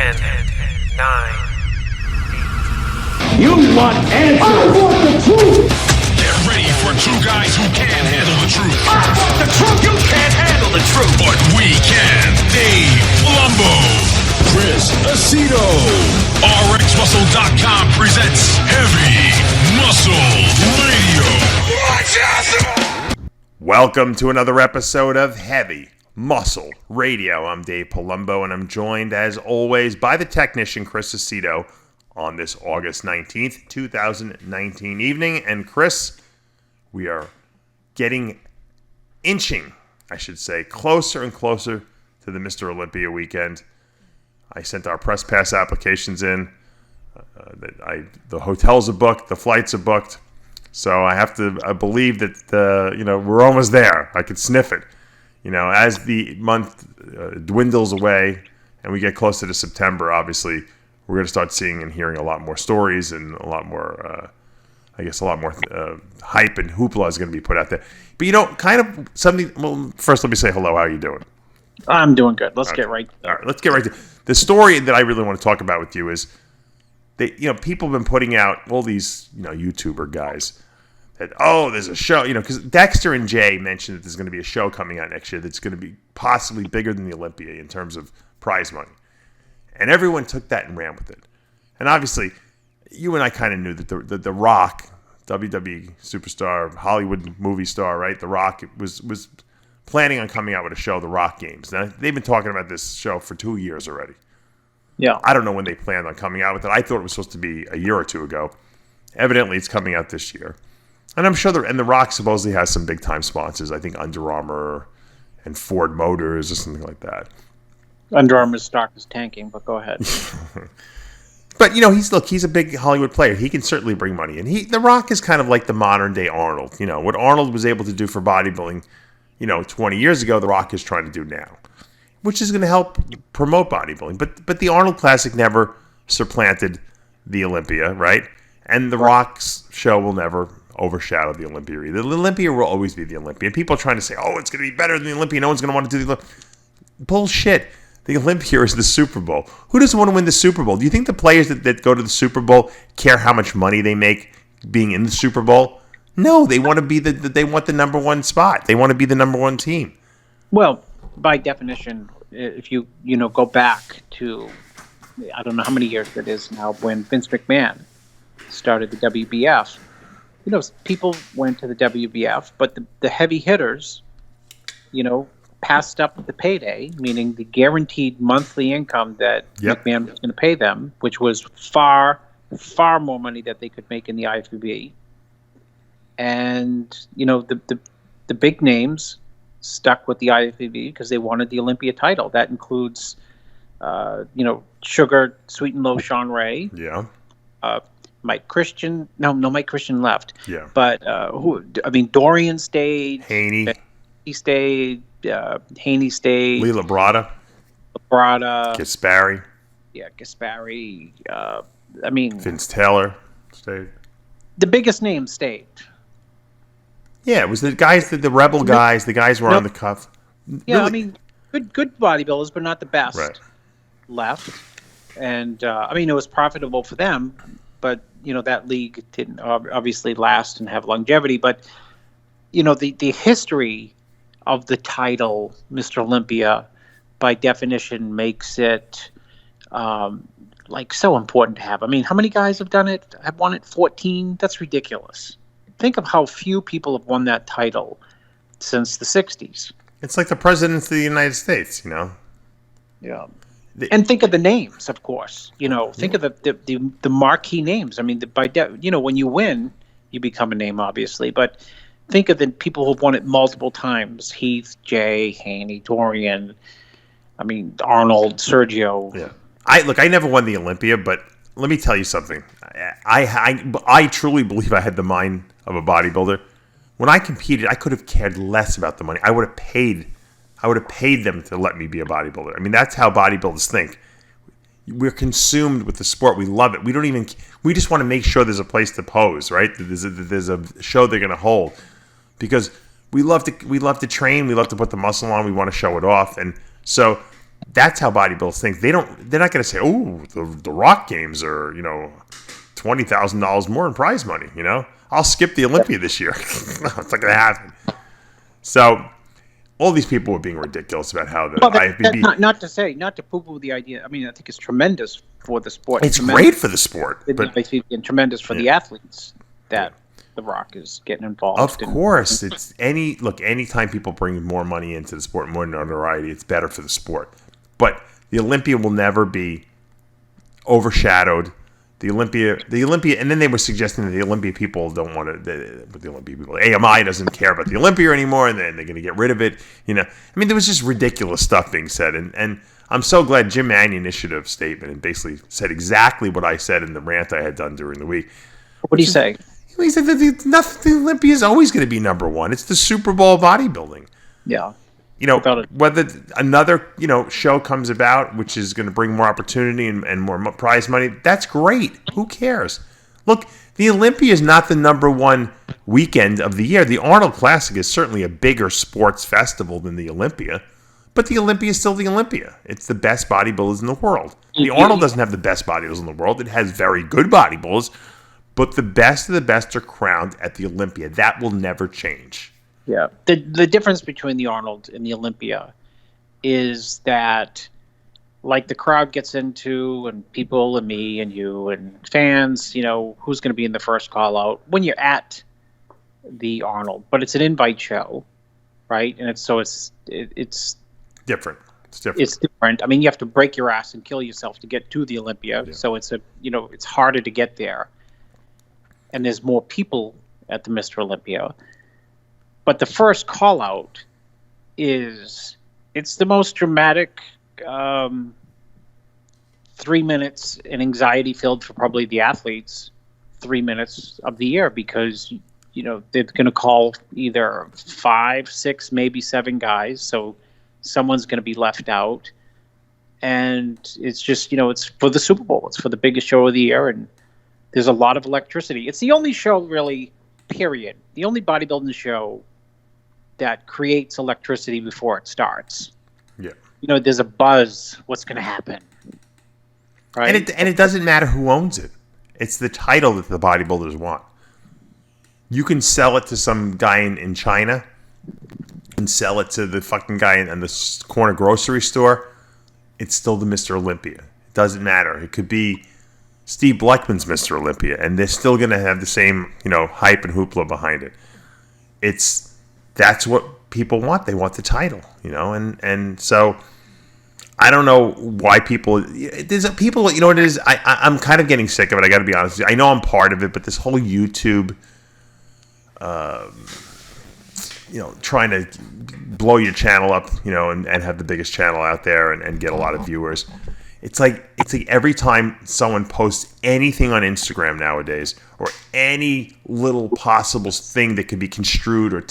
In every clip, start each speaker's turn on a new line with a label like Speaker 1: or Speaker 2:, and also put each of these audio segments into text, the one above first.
Speaker 1: 10, 9.
Speaker 2: You want answers? I want the truth!
Speaker 3: Get ready for two guys who can't handle the truth.
Speaker 1: I want the truth! You can't handle the truth!
Speaker 3: But we can. Dave, Palumbo, Chris Aceto. RxMuscle.com presents Heavy Muscle Radio. Watch out!
Speaker 4: Welcome to another episode of Heavy Muscle Radio. I'm Dave Palumbo, and I'm joined, as always, by the technician, Chris Aceto, on this August 19th, 2019 evening. And Chris, we are inching, closer and closer to the Mr. Olympia weekend. I sent our press pass applications in. The hotels are booked, the flights are booked. So I believe that, we're almost there. I could sniff it. As the month dwindles away and we get closer to September, obviously, we're going to start seeing and hearing a lot more stories and a lot more, hype and hoopla is going to be put out there. But, kind of something, well, first let me say hello. How are you doing?
Speaker 5: I'm doing good. Let's get right there.
Speaker 4: All right, let's get right to the story that I really want to talk about with you is that, people have been putting out all these, YouTuber guys that, there's a show, because Dexter and Jay mentioned that there's going to be a show coming out next year that's going to be possibly bigger than the Olympia in terms of prize money. And everyone took that and ran with it. And obviously, you and I kind of knew that the Rock, WWE superstar, Hollywood movie star, right? The Rock was planning on coming out with a show, The Rock Games. Now, they've been talking about this show for 2 years already.
Speaker 5: Yeah.
Speaker 4: I don't know when they planned on coming out with it. I thought it was supposed to be a year or two ago. Evidently, it's coming out this year. And I'm sure The Rock supposedly has some big-time sponsors. I think Under Armour and Ford Motors or something like that.
Speaker 5: Under Armour's stock is tanking, but go ahead.
Speaker 4: But, he's a big Hollywood player. He can certainly bring money. And The Rock is kind of like the modern-day Arnold. What Arnold was able to do for bodybuilding, 20 years ago, The Rock is trying to do now, which is going to help promote bodybuilding. But the Arnold Classic never supplanted the Olympia, right? And The Rock's show will never overshadow the Olympia either. The Olympia will always be the Olympia. And people are trying to say, it's going to be better than the Olympia. No one's going to want to do the Olympia. Bullshit. The Olympia is the Super Bowl. Who doesn't want to win the Super Bowl? Do you think the players that go to the Super Bowl care how much money they make being in the Super Bowl? No, they want to be they want the number one spot. They want to be the number one team.
Speaker 5: Well, by definition, if you go back to, I don't know how many years it is now, when Vince McMahon started the WBF, people went to the WBF, but the heavy hitters, passed up the payday, meaning the guaranteed monthly income that McMahon was going to pay them, which was far, far more money that they could make in the IFBB. And, the big names stuck with the IFBB because they wanted the Olympia title. That includes, Sugar, Sweet and Low Sean Ray.
Speaker 4: Yeah.
Speaker 5: Mike Christian. No, Mike Christian left.
Speaker 4: Yeah.
Speaker 5: But, Dorian stayed.
Speaker 4: Haney.
Speaker 5: He stayed. Haney stayed.
Speaker 4: Lee Labrada. Gaspari.
Speaker 5: Yeah, Gaspari.
Speaker 4: Vince Taylor stayed.
Speaker 5: The biggest names stayed.
Speaker 4: Yeah, it was the guys, the rebel guys, the guys who were on the cuff.
Speaker 5: Yeah,
Speaker 4: really?
Speaker 5: good bodybuilders, but not the best
Speaker 4: left.
Speaker 5: And, it was profitable for them, but, that league didn't obviously last and have longevity. But, the history of the title, Mr. Olympia, by definition, makes it so important to have. How many guys have done it? Have won it? 14? That's ridiculous. Think of how few people have won that title since the 60s.
Speaker 4: It's like the presidents of the United States,
Speaker 5: Yeah. And think of the names, of course. Think of the marquee names. When you win, you become a name, obviously, but think of the people who've won it multiple times: Heath, Jay, Haney, Dorian. Arnold, Sergio.
Speaker 4: Yeah. I never won the Olympia, but let me tell you something. I truly believe I had the mind of a bodybuilder. When I competed, I could have cared less about the money. I would have paid them to let me be a bodybuilder. That's how bodybuilders think. We're consumed with the sport. We love it. We just want to make sure there's a place to pose, right? There's a show they're going to hold, because we love to train. We love to put the muscle on. We want to show it off. And so That's how bodybuilders think. They're not going to say, "Oh, the Rock games are, $20,000 more in prize money." I'll skip the Olympia this year. No, it's not going to happen. So, all these people were being ridiculous about how the IFBB.
Speaker 5: Not to poo-poo the idea. I mean, I think it's tremendous for the sport.
Speaker 4: It's great for the sport, but
Speaker 5: and tremendous for the athletes that The Rock is getting involved.
Speaker 4: Of course, it's anytime people bring more money into the sport, more notoriety, it's better for the sport. But the Olympia will never be overshadowed. The Olympia, and then they were suggesting that the Olympia people don't want to. The Olympia people, AMI doesn't care about the Olympia anymore, and then they're going to get rid of it. I mean, there was just ridiculous stuff being said, and I'm so glad Jim Mannion issued a statement and basically said exactly what I said in the rant I had done during the week.
Speaker 5: What did he say?
Speaker 4: He said that the Olympia is always going to be number one. It's the Super Bowl of bodybuilding.
Speaker 5: Yeah.
Speaker 4: Whether another, show comes about, which is going to bring more opportunity and more prize money, that's great. Who cares? Look, the Olympia is not the number one weekend of the year. The Arnold Classic is certainly a bigger sports festival than the Olympia, but the Olympia is still the Olympia. It's the best bodybuilders in the world. The Arnold doesn't have the best bodybuilders in the world. It has very good bodybuilders, but the best of the best are crowned at the Olympia. That will never change.
Speaker 5: Yeah. The difference between the Arnold and the Olympia is that, like, the crowd gets into, and people and me and you and fans, who's going to be in the first call out when you're at the Arnold. But it's an invite show, right? And it's different. It's different. I mean, you have to break your ass and kill yourself to get to the Olympia. Yeah. So it's it's harder to get there. And there's more people at the Mr. Olympia. But the first call out it's the most dramatic 3 minutes and anxiety filled for probably the athletes 3 minutes of the year, because they're going to call either 5, 6, maybe 7 guys, so someone's going to be left out, and it's just it's for the Super Bowl, it's for the biggest show of the year, and there's a lot of electricity. It's the only show, really, period, the only bodybuilding show that creates electricity before it starts.
Speaker 4: Yeah.
Speaker 5: There's a buzz. What's going to happen? Right.
Speaker 4: And it doesn't matter who owns it. It's the title that the bodybuilders want. You can sell it to some guy in China and sell it to the fucking guy in the corner grocery store. It's still the Mr. Olympia. It doesn't matter. It could be Steve Bleckman's Mr. Olympia, and they're still going to have the same, hype and hoopla behind it. That's what people want. They want the title, and so I don't know why there's people, what it is? I'm kind of getting sick of it. I got to be honest with you. I know I'm part of it, but this whole YouTube, trying to blow your channel up, and have the biggest channel out there and get a lot of viewers. It's like every time someone posts anything on Instagram nowadays, or any little possible thing that could be construed or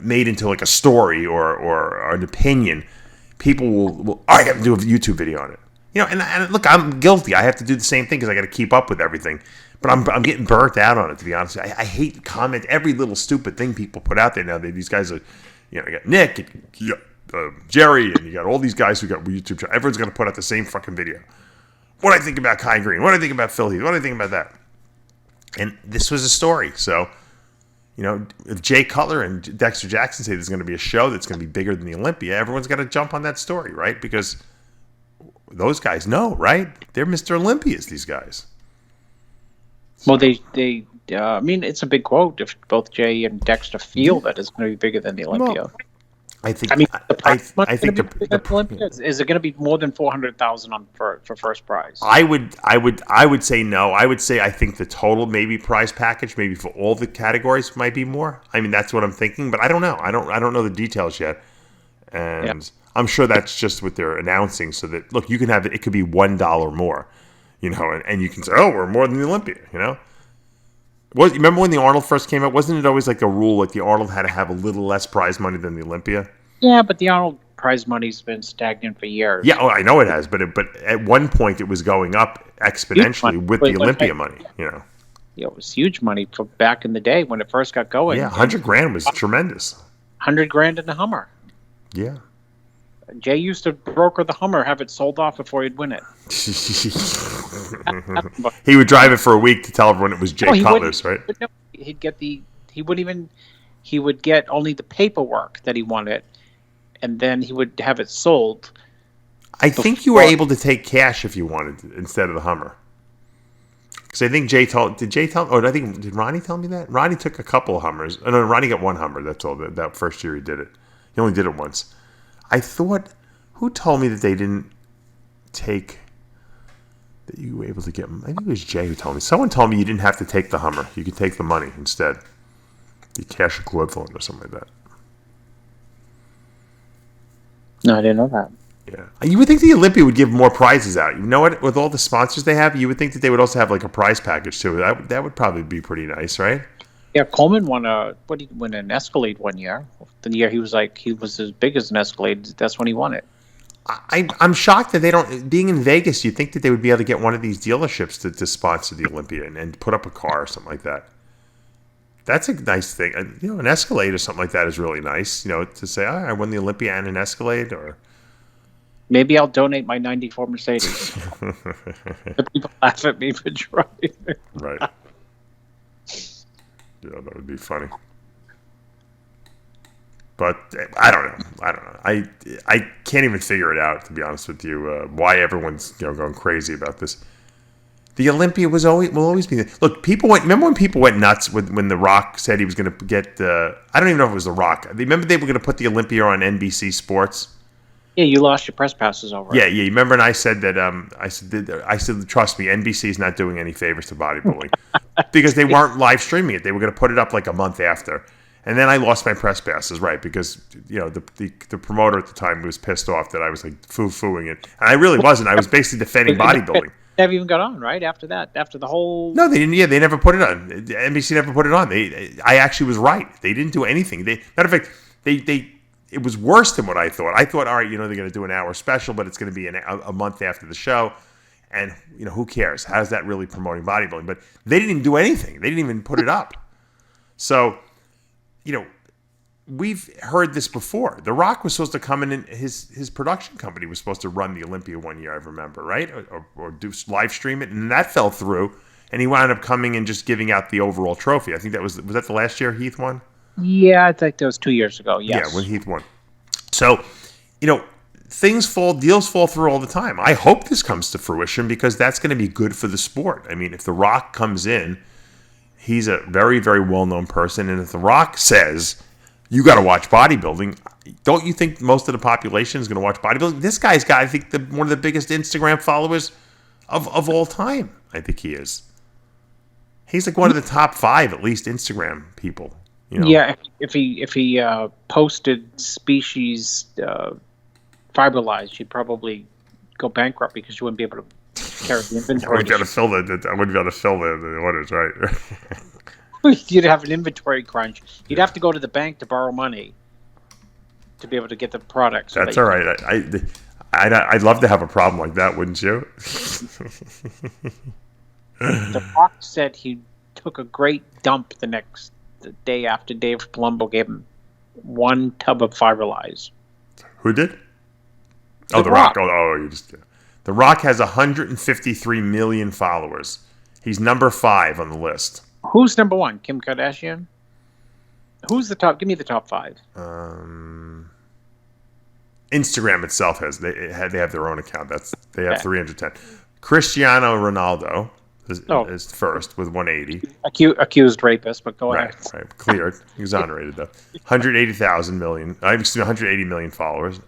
Speaker 4: made into like a story or an opinion, people will I got to do a YouTube video on it. And look, I'm guilty. I have to do the same thing because I got to keep up with everything. But I'm getting burnt out on it, to be honest. I hate to comment every little stupid thing people put out there now. These guys are, you got Nick, and Jerry, and you got all these guys who got YouTube channel. Everyone's going to put out the same fucking video. What do I think about Kai Green? What do I think about Phil Heath? What do I think about that? And this was a story. So, if Jay Cutler and Dexter Jackson say there's going to be a show that's going to be bigger than the Olympia, everyone's got to jump on that story, right? Because those guys know, right? They're Mr. Olympias, these guys.
Speaker 5: Well, I mean, it's a big quote if both Jay and Dexter feel that it's going to be bigger than the Olympia.
Speaker 4: Well, I think
Speaker 5: the Olympia, is it going to be more than 400,000 for first prize?
Speaker 4: I would say no. I would say I think the total maybe prize package, maybe for all the categories, might be more. I mean, that's what I'm thinking, but I don't know. I don't know the details yet, and I'm sure that's just what they're announcing. So that look, you can have it could be $1 more, and you can say, oh, we're more than the Olympia, Remember when the Arnold first came out? Wasn't it always like a rule, like the Arnold had to have a little less prize money than the Olympia?
Speaker 5: Yeah, but the Arnold prize money's been stagnant for years.
Speaker 4: Yeah, I know it has, but at one point it was going up exponentially with the Olympia money.
Speaker 5: Yeah, it was huge money for back in the day when it first got going.
Speaker 4: Yeah, $100,000 was tremendous.
Speaker 5: $100,000 in a Hummer.
Speaker 4: Yeah.
Speaker 5: Jay used to broker the Hummer, have it sold off before he'd win it.
Speaker 4: He would drive it for a week to tell everyone it was Jay Cutler's, right?
Speaker 5: No, he would get only the paperwork that he wanted, and then he would have it sold.
Speaker 4: I think you were able to take cash if you wanted instead of the Hummer. Because I think did Ronnie tell me that? Ronnie took a couple of Hummers. Oh, no, Ronnie got one Hummer, that's all, that first year he did it. He only did it once. I thought, who told me that they didn't take, that you were able to get, maybe it was Jay who told me. Someone told me you didn't have to take the Hummer. You could take the money instead. The cash equivalent or something like that.
Speaker 5: No, I didn't know that.
Speaker 4: Yeah. You would think the Olympia would give more prizes out. You know what? With all the sponsors they have, you would think that they would also have like a prize package too. That would probably be pretty nice, right?
Speaker 5: Yeah, Coleman won an Escalade one year. The year he was as big as an Escalade. That's when he won it.
Speaker 4: I'm shocked that they don't. Being in Vegas, you'd think that they would be able to get one of these dealerships to sponsor the Olympia and put up a car or something like that. That's a nice thing. An Escalade or something like that is really nice. To say, I won the Olympia and an Escalade, or
Speaker 5: maybe I'll donate my '94 Mercedes. The people laugh at me for driving.
Speaker 4: Right. Yeah, that would be funny. But I don't know. I can't even figure it out, to be honest with you. Why everyone's going crazy about this. The Olympia will always be there. Look, remember when people went nuts when The Rock said he was going to get I don't even know if it was The Rock. Remember they were going to put the Olympia on NBC Sports?
Speaker 5: Yeah, you lost your press passes over it.
Speaker 4: Yeah. You remember, and I said that. I said, trust me, NBC's not doing any favors to bodybuilding because they weren't live streaming it. They were going to put it up like a month after, and then I lost my press passes, right? Because the promoter at the time was pissed off that I was like foo-fooing it, and I really wasn't. I was basically defending bodybuilding.
Speaker 5: Never even got on, right? After that, after the whole.
Speaker 4: No, they didn't. Yeah, they never put it on. NBC never put it on. I actually was right. They didn't do anything. Matter of fact, it was worse than what I thought. I thought, all right, they're going to do an hour special, but it's going to be a month after the show. And, who cares? How's that really promoting bodybuilding? But they didn't even do anything. They didn't even put it up. So, we've heard this before. The Rock was supposed to come in, and his production company was supposed to run the Olympia one year, I remember, right? Or do live stream it, and that fell through. And he wound up coming and just giving out the overall trophy. I think was that the last year Heath won?
Speaker 5: Yeah, I think that was 2 years ago. Yes.
Speaker 4: Yeah, when Heath won. So, deals fall through all the time. I hope this comes to fruition because that's going to be good for the sport. I mean, if The Rock comes in, he's a very, very well-known person. And if The Rock says, you got to watch bodybuilding, don't you think most of the population is going to watch bodybuilding? This guy's got, I think, one of the biggest Instagram followers of all time. I think he is. He's like one of the top 5, at least, Instagram people.
Speaker 5: Yeah, if he posted species fiberlized, you'd probably go bankrupt because you wouldn't be able to carry the inventory. I wouldn't be able to fill the orders, right? You'd have an inventory crunch. You'd have to go to the bank to borrow money to be able to get the product.
Speaker 4: That's all right. I'd love to have a problem like that, wouldn't you?
Speaker 5: The Rock said he took a great dump the day after Dave Palumbo gave him 1 tub of Fiberlize.
Speaker 4: Who did? The Rock. The Rock has 153 million followers. He's number 5 on the list.
Speaker 5: Who's number 1? Kim Kardashian? Who's the top? Give me the top 5.
Speaker 4: Instagram itself they have their own account. They have 310. Cristiano Ronaldo is first with 180.
Speaker 5: Accused rapist, but go ahead.
Speaker 4: Right, cleared, exonerated though. 180 million followers.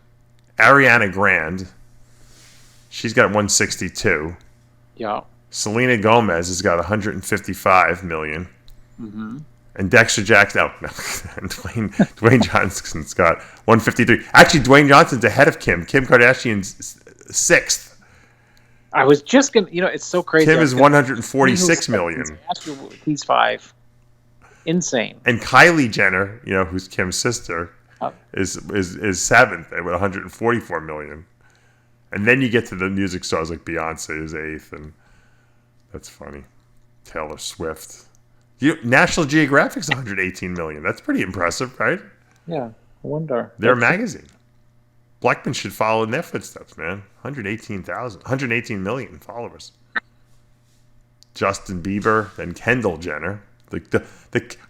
Speaker 4: Ariana Grande, she's got 162.
Speaker 5: Yeah. Selena
Speaker 4: Gomez has got 155 million.
Speaker 5: Mm-hmm.
Speaker 4: And Dexter Jackson, and Dwayne Johnson's got 153. Actually, Dwayne Johnson's ahead of Kim. Kim Kardashian's 6th.
Speaker 5: I was just going to, it's so crazy.
Speaker 4: Kim is 146 million.
Speaker 5: He's 5. Insane.
Speaker 4: And Kylie Jenner, who's Kim's sister, is 7th at 144 million. And then you get to the music stars like Beyonce is 8th, and that's funny. Taylor Swift. National Geographic's 118 million. That's pretty impressive, right?
Speaker 5: Yeah, I wonder.
Speaker 4: They're a magazine. Blackman should follow in their footsteps, man. 118 million followers. Justin Bieber, then Kendall Jenner. The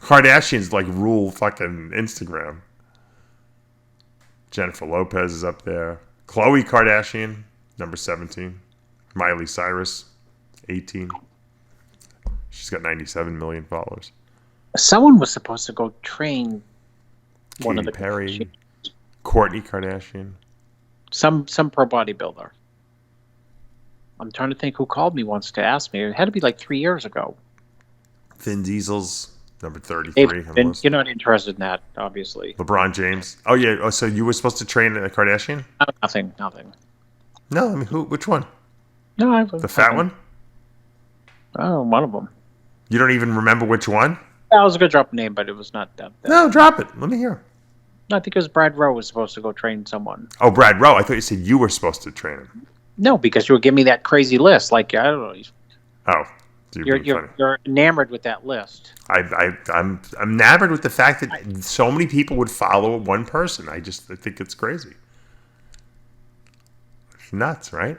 Speaker 4: Kardashians like rule fucking Instagram. Jennifer Lopez is up there. Khloe Kardashian, number 17. Miley Cyrus, 18. She's got 97 million followers.
Speaker 5: Someone was supposed to go train one of
Speaker 4: Katy
Speaker 5: the
Speaker 4: Perry, Kourtney Kardashian.
Speaker 5: some pro bodybuilder. I'm trying to think who called me once to ask me. It had to be like 3 years ago.
Speaker 4: Vin Diesel's number 33.
Speaker 5: You're not interested in that, obviously.
Speaker 4: LeBron James. Oh yeah. Oh, so you were supposed to train a Kardashian?
Speaker 5: Nothing.
Speaker 4: No. I mean, who? Which one?
Speaker 5: No,
Speaker 4: The fat one?
Speaker 5: Oh, one of them.
Speaker 4: You don't even remember which one?
Speaker 5: I was gonna drop a name, but it was not that.
Speaker 4: No, drop it. Let me hear.
Speaker 5: No, I think it was Brad Rowe was supposed to go train someone.
Speaker 4: Oh, Brad Rowe. I thought you said you were supposed to train him.
Speaker 5: No, because you were giving me that crazy list. Like, I don't know.
Speaker 4: Oh,
Speaker 5: You're enamored with that list.
Speaker 4: I'm enamored with the fact that so many people would follow one person. I think it's crazy. It's nuts, right?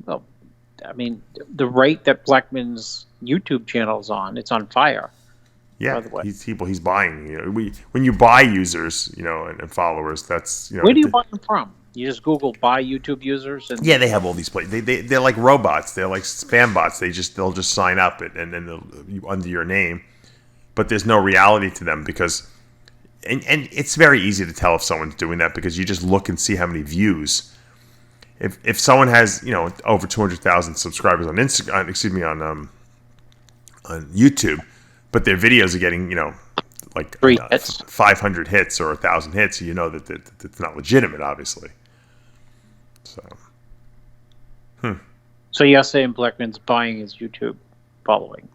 Speaker 5: Well, I mean, the rate that Blackman's YouTube channel is on, it's on fire.
Speaker 4: Yeah,
Speaker 5: By the way.
Speaker 4: he's buying. You know, when you buy users, you know, and followers, that's, you know.
Speaker 5: Where do you buy them from? You just Google buy YouTube users, and
Speaker 4: Yeah, they have all these places. They're like robots. They're like spam bots. They'll just sign up and then they'll under your name, but there's no reality to them because, and it's very easy to tell if someone's doing that because you just look and see how many views. If someone has, you know, over 200,000 subscribers on Instagram, on YouTube, but their videos are getting, you know, like 500 hits or 1,000 hits, you know that it's not legitimate, obviously.
Speaker 5: So you're saying Blackman's buying his YouTube following?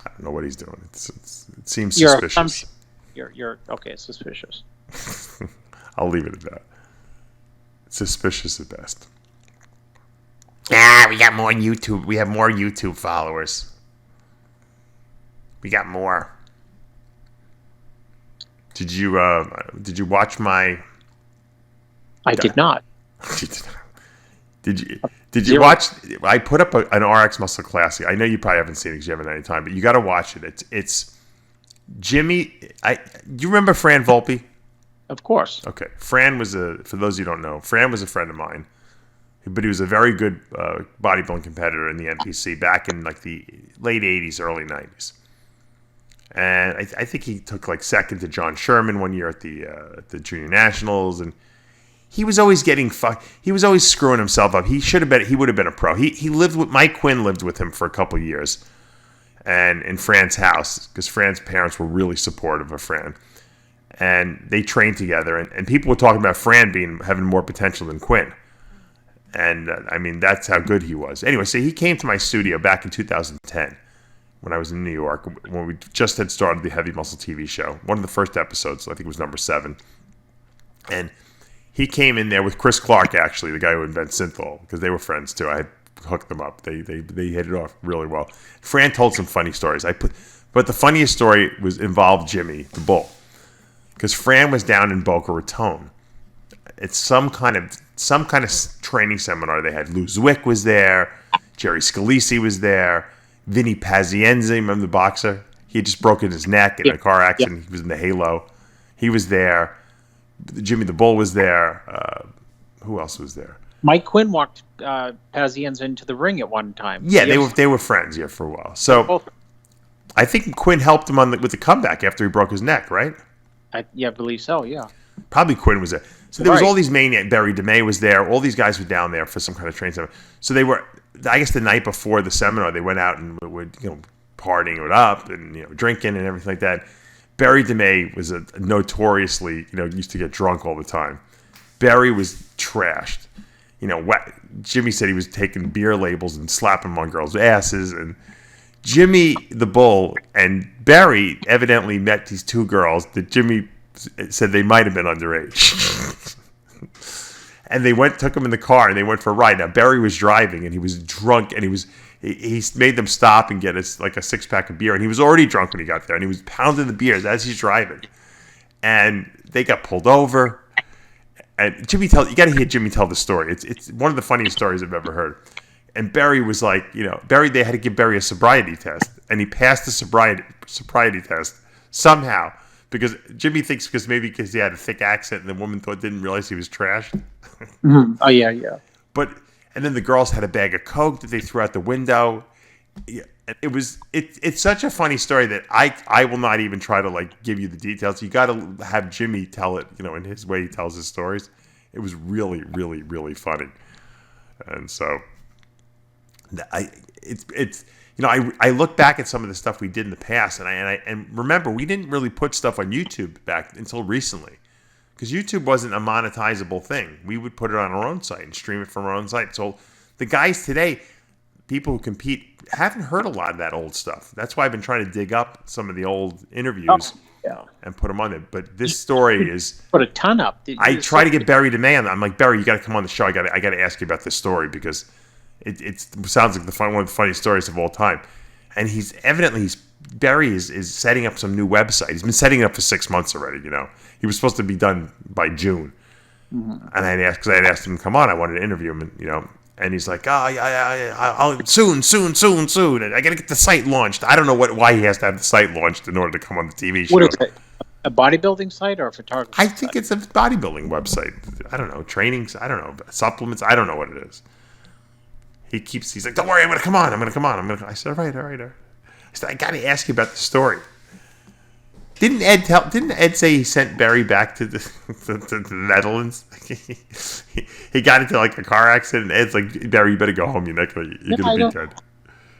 Speaker 4: I don't know what he's doing. It seems suspicious.
Speaker 5: You're okay. Suspicious.
Speaker 4: I'll leave it at that. Suspicious at best. We got more YouTube. We have more YouTube followers. We got more. Did you watch my?
Speaker 5: I did not.
Speaker 4: Did you watch? I put up an RxMuscle classic. I know you probably haven't seen it because you haven't had any time, but you got to watch it. It's Jimmy. Do you remember Fran Volpe?
Speaker 5: Of course.
Speaker 4: Okay, Fran was for those who don't know, Fran was a friend of mine, but he was a very good bodybuilding competitor in the NPC back in like the late '80s, early '90s. And I think he took like second to John Sherman one year at the Junior Nationals, and he was always getting fucked. He was always screwing himself up. He would have been a pro. He lived with Mike Quinn lived with him for a couple of years, and in Fran's house because Fran's parents were really supportive of Fran, and they trained together. And people were talking about Fran having more potential than Quinn, and I mean that's how good he was. Anyway, so he came to my studio back in 2010. When I was in New York, when we just had started the Heavy Muscle TV show. One of the first episodes, I think it was number 7. And he came in there with Chris Clark, actually, the guy who invented synthol, because they were friends too. I had hooked them up. They hit it off really well. Fran told some funny stories. But the funniest story involved Jimmy, the bull. Because Fran was down in Boca Raton. It's some kind of training seminar they had. Lou Zwick was there. Jerry Scalisi was there. Vinny Pazienza, remember the boxer? He had just broken his neck in a car accident. He was in the Halo. He was there. Jimmy the Bull was there. Who else was there?
Speaker 5: Mike Quinn walked Pazienza into the ring at one time.
Speaker 4: Yeah, they were friends for a while. So I think Quinn helped him with the comeback after he broke his neck, right?
Speaker 5: I believe so. Yeah.
Speaker 4: Probably Quinn was there. So there was all these maniacs. Barry DeMay was there. All these guys were down there for some kind of training seminar. So they were. I guess the night before the seminar, they went out and were, partying it up and, drinking and everything like that. Barry DeMay was a notoriously, used to get drunk all the time. Barry was trashed. Jimmy said he was taking beer labels and slapping them on girls' asses. And Jimmy the Bull and Barry evidently met these two girls that Jimmy said they might have been underage. And they took him in the car, and they went for a ride. Now, Barry was driving, and he was drunk, and he made them stop and get a 6-pack of beer. And he was already drunk when he got there, and he was pounding the beers as he's driving. And they got pulled over, And you got to hear Jimmy tell the story. It's one of the funniest stories I've ever heard. And Barry was like, they had to give Barry a sobriety test, and he passed the sobriety test somehow because Jimmy thinks because he had a thick accent and the woman didn't realize he was trashed.
Speaker 5: Mm-hmm. Oh yeah.
Speaker 4: And then the girls had a bag of Coke that they threw out the window. It's such a funny story that I will not even try to like give you the details. You got to have Jimmy tell it, in his way he tells his stories. It was really, really, really funny. And so I look back at some of the stuff we did in the past, and remember we didn't really put stuff on YouTube back until recently, because YouTube wasn't a monetizable thing. We would put it on our own site and stream it from our own site. So the guys today, people who compete, haven't heard a lot of that old stuff. That's why I've been trying to dig up some of the old interviews and put them on there. But this story is
Speaker 5: put a ton up.
Speaker 4: I try to get Barry to man. I'm like, Barry, you got to come on the show. I got to ask you about this story because it sounds like one of the funniest stories of all time. And Barry is setting up some new website. He's been setting it up for 6 months already. He was supposed to be done by June. Mm-hmm. And I had asked him to come on. I wanted to interview him, and he's like, I'll soon. And I got to get the site launched. I don't know why he has to have the site launched in order to come on the TV show.
Speaker 5: What is it? A bodybuilding site or a photography
Speaker 4: I think it's a bodybuilding website. I don't know. Trainings. I don't know. Supplements. I don't know what it is. He's like, don't worry, I'm going to come on. I said, all right. I said, I got to ask you about the story. Didn't Ed say he sent Barry back to the Netherlands? He got into like a car accident, and Ed's like, Barry, you better go home. You're gonna be good.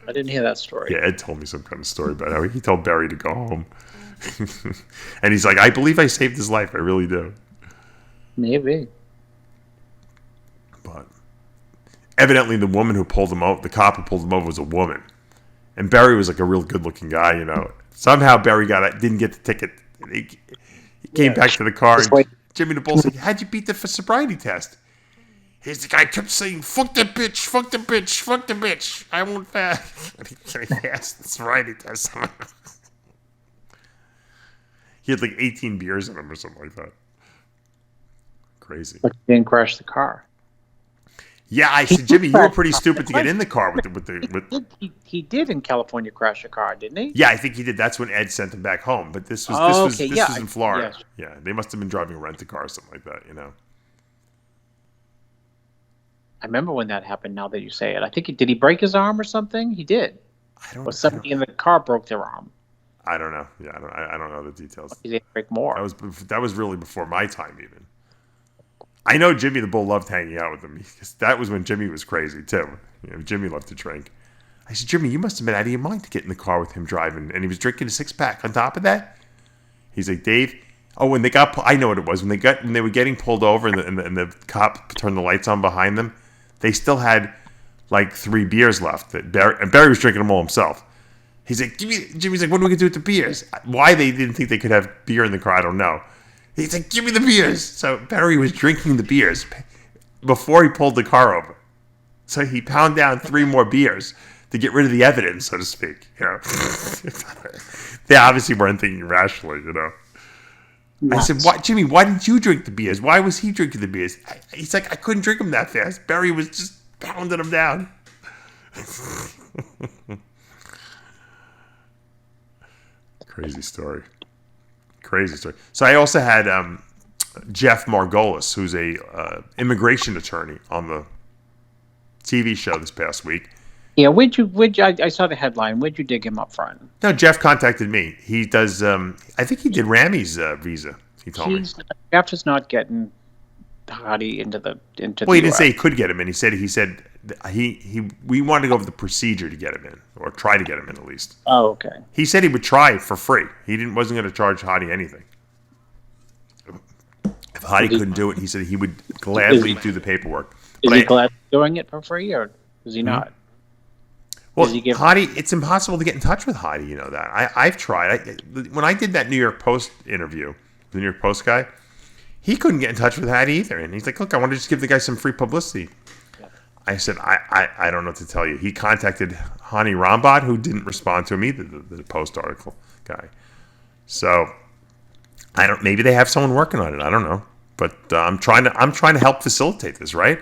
Speaker 5: I didn't hear that story.
Speaker 4: Yeah, Ed told me some kind of story about how he told Barry to go home. And he's like, I believe I saved his life. I really do.
Speaker 5: Maybe.
Speaker 4: But evidently the woman who pulled him over, the cop who pulled him over was a woman. And Barry was like a real good-looking guy, Somehow Barry didn't get the ticket. He came back to the car, and Jimmy the Bull said, how'd you beat the sobriety test? He's the guy kept saying, fuck the bitch. I won't pass. And he passed the sobriety test. He had like 18 beers in him or something like that. Crazy.
Speaker 5: But he didn't crash the car.
Speaker 4: Yeah, I said, Jimmy, you were pretty stupid to get in the car with
Speaker 5: He did in California crash a car, didn't he?
Speaker 4: Yeah, I think he did. That's when Ed sent him back home. But this was in Florida.
Speaker 5: Yes.
Speaker 4: Yeah, they must have been driving a rent-a-car or something like that,
Speaker 5: I remember when that happened. Now that you say it, I think did he break his arm or something? He did. Or somebody in the car broke their arm.
Speaker 4: I don't know. Yeah, I don't know the details.
Speaker 5: He didn't break more.
Speaker 4: That was really before my time, even. I know Jimmy the Bull loved hanging out with him. That was when Jimmy was crazy, too. Jimmy loved to drink. I said, Jimmy, you must have been out of your mind to get in the car with him driving. And he was drinking a six-pack on top of that. He's like, Dave. Oh, when they got, I know what it was. When they were getting pulled over and the cop turned the lights on behind them, they still had like 3 beers left. And Barry was drinking them all himself. He's like, Jimmy's like, what are we going to do with the beers? Why they didn't think they could have beer in the car, I don't know. He's like, give me the beers. So Barry was drinking the beers before he pulled the car over. So he pounded down 3 more beers to get rid of the evidence, so to speak. They obviously weren't thinking rationally, I said, Jimmy, why didn't you drink the beers? Why was he drinking the beers? He's like, I couldn't drink them that fast. Barry was just pounding them down. Crazy story. So I also had Jeff Margolis, who's a immigration attorney on the TV show this past week.
Speaker 5: Yeah, I saw the headline. Where'd you dig him up front?
Speaker 4: No, Jeff contacted me. He does. I think he did Rami's visa. He told me.
Speaker 5: Jeff is not getting Hadi into the.
Speaker 4: Well, he didn't say he could get him in. He said we wanted to go over the procedure to get him in, or try to get him in at least.
Speaker 5: Oh, okay.
Speaker 4: He said he would try for free. He wasn't going to charge Hadi anything. If Hadi couldn't do it, he said he would gladly do the paperwork.
Speaker 5: Is he glad doing it for free, or is he not?
Speaker 4: Well, Hadi, it's impossible to get in touch with Hadi. You know that. I've tried. When I did that New York Post interview, the New York Post guy, he couldn't get in touch with Hadi either. And he's like, look, I want to just give the guy some free publicity. Yeah. I said, I don't know what to tell you. He contacted Hani Rambod, who didn't respond to him either, the Post article guy. So, maybe they have someone working on it. I don't know. But I'm trying to help facilitate this, right?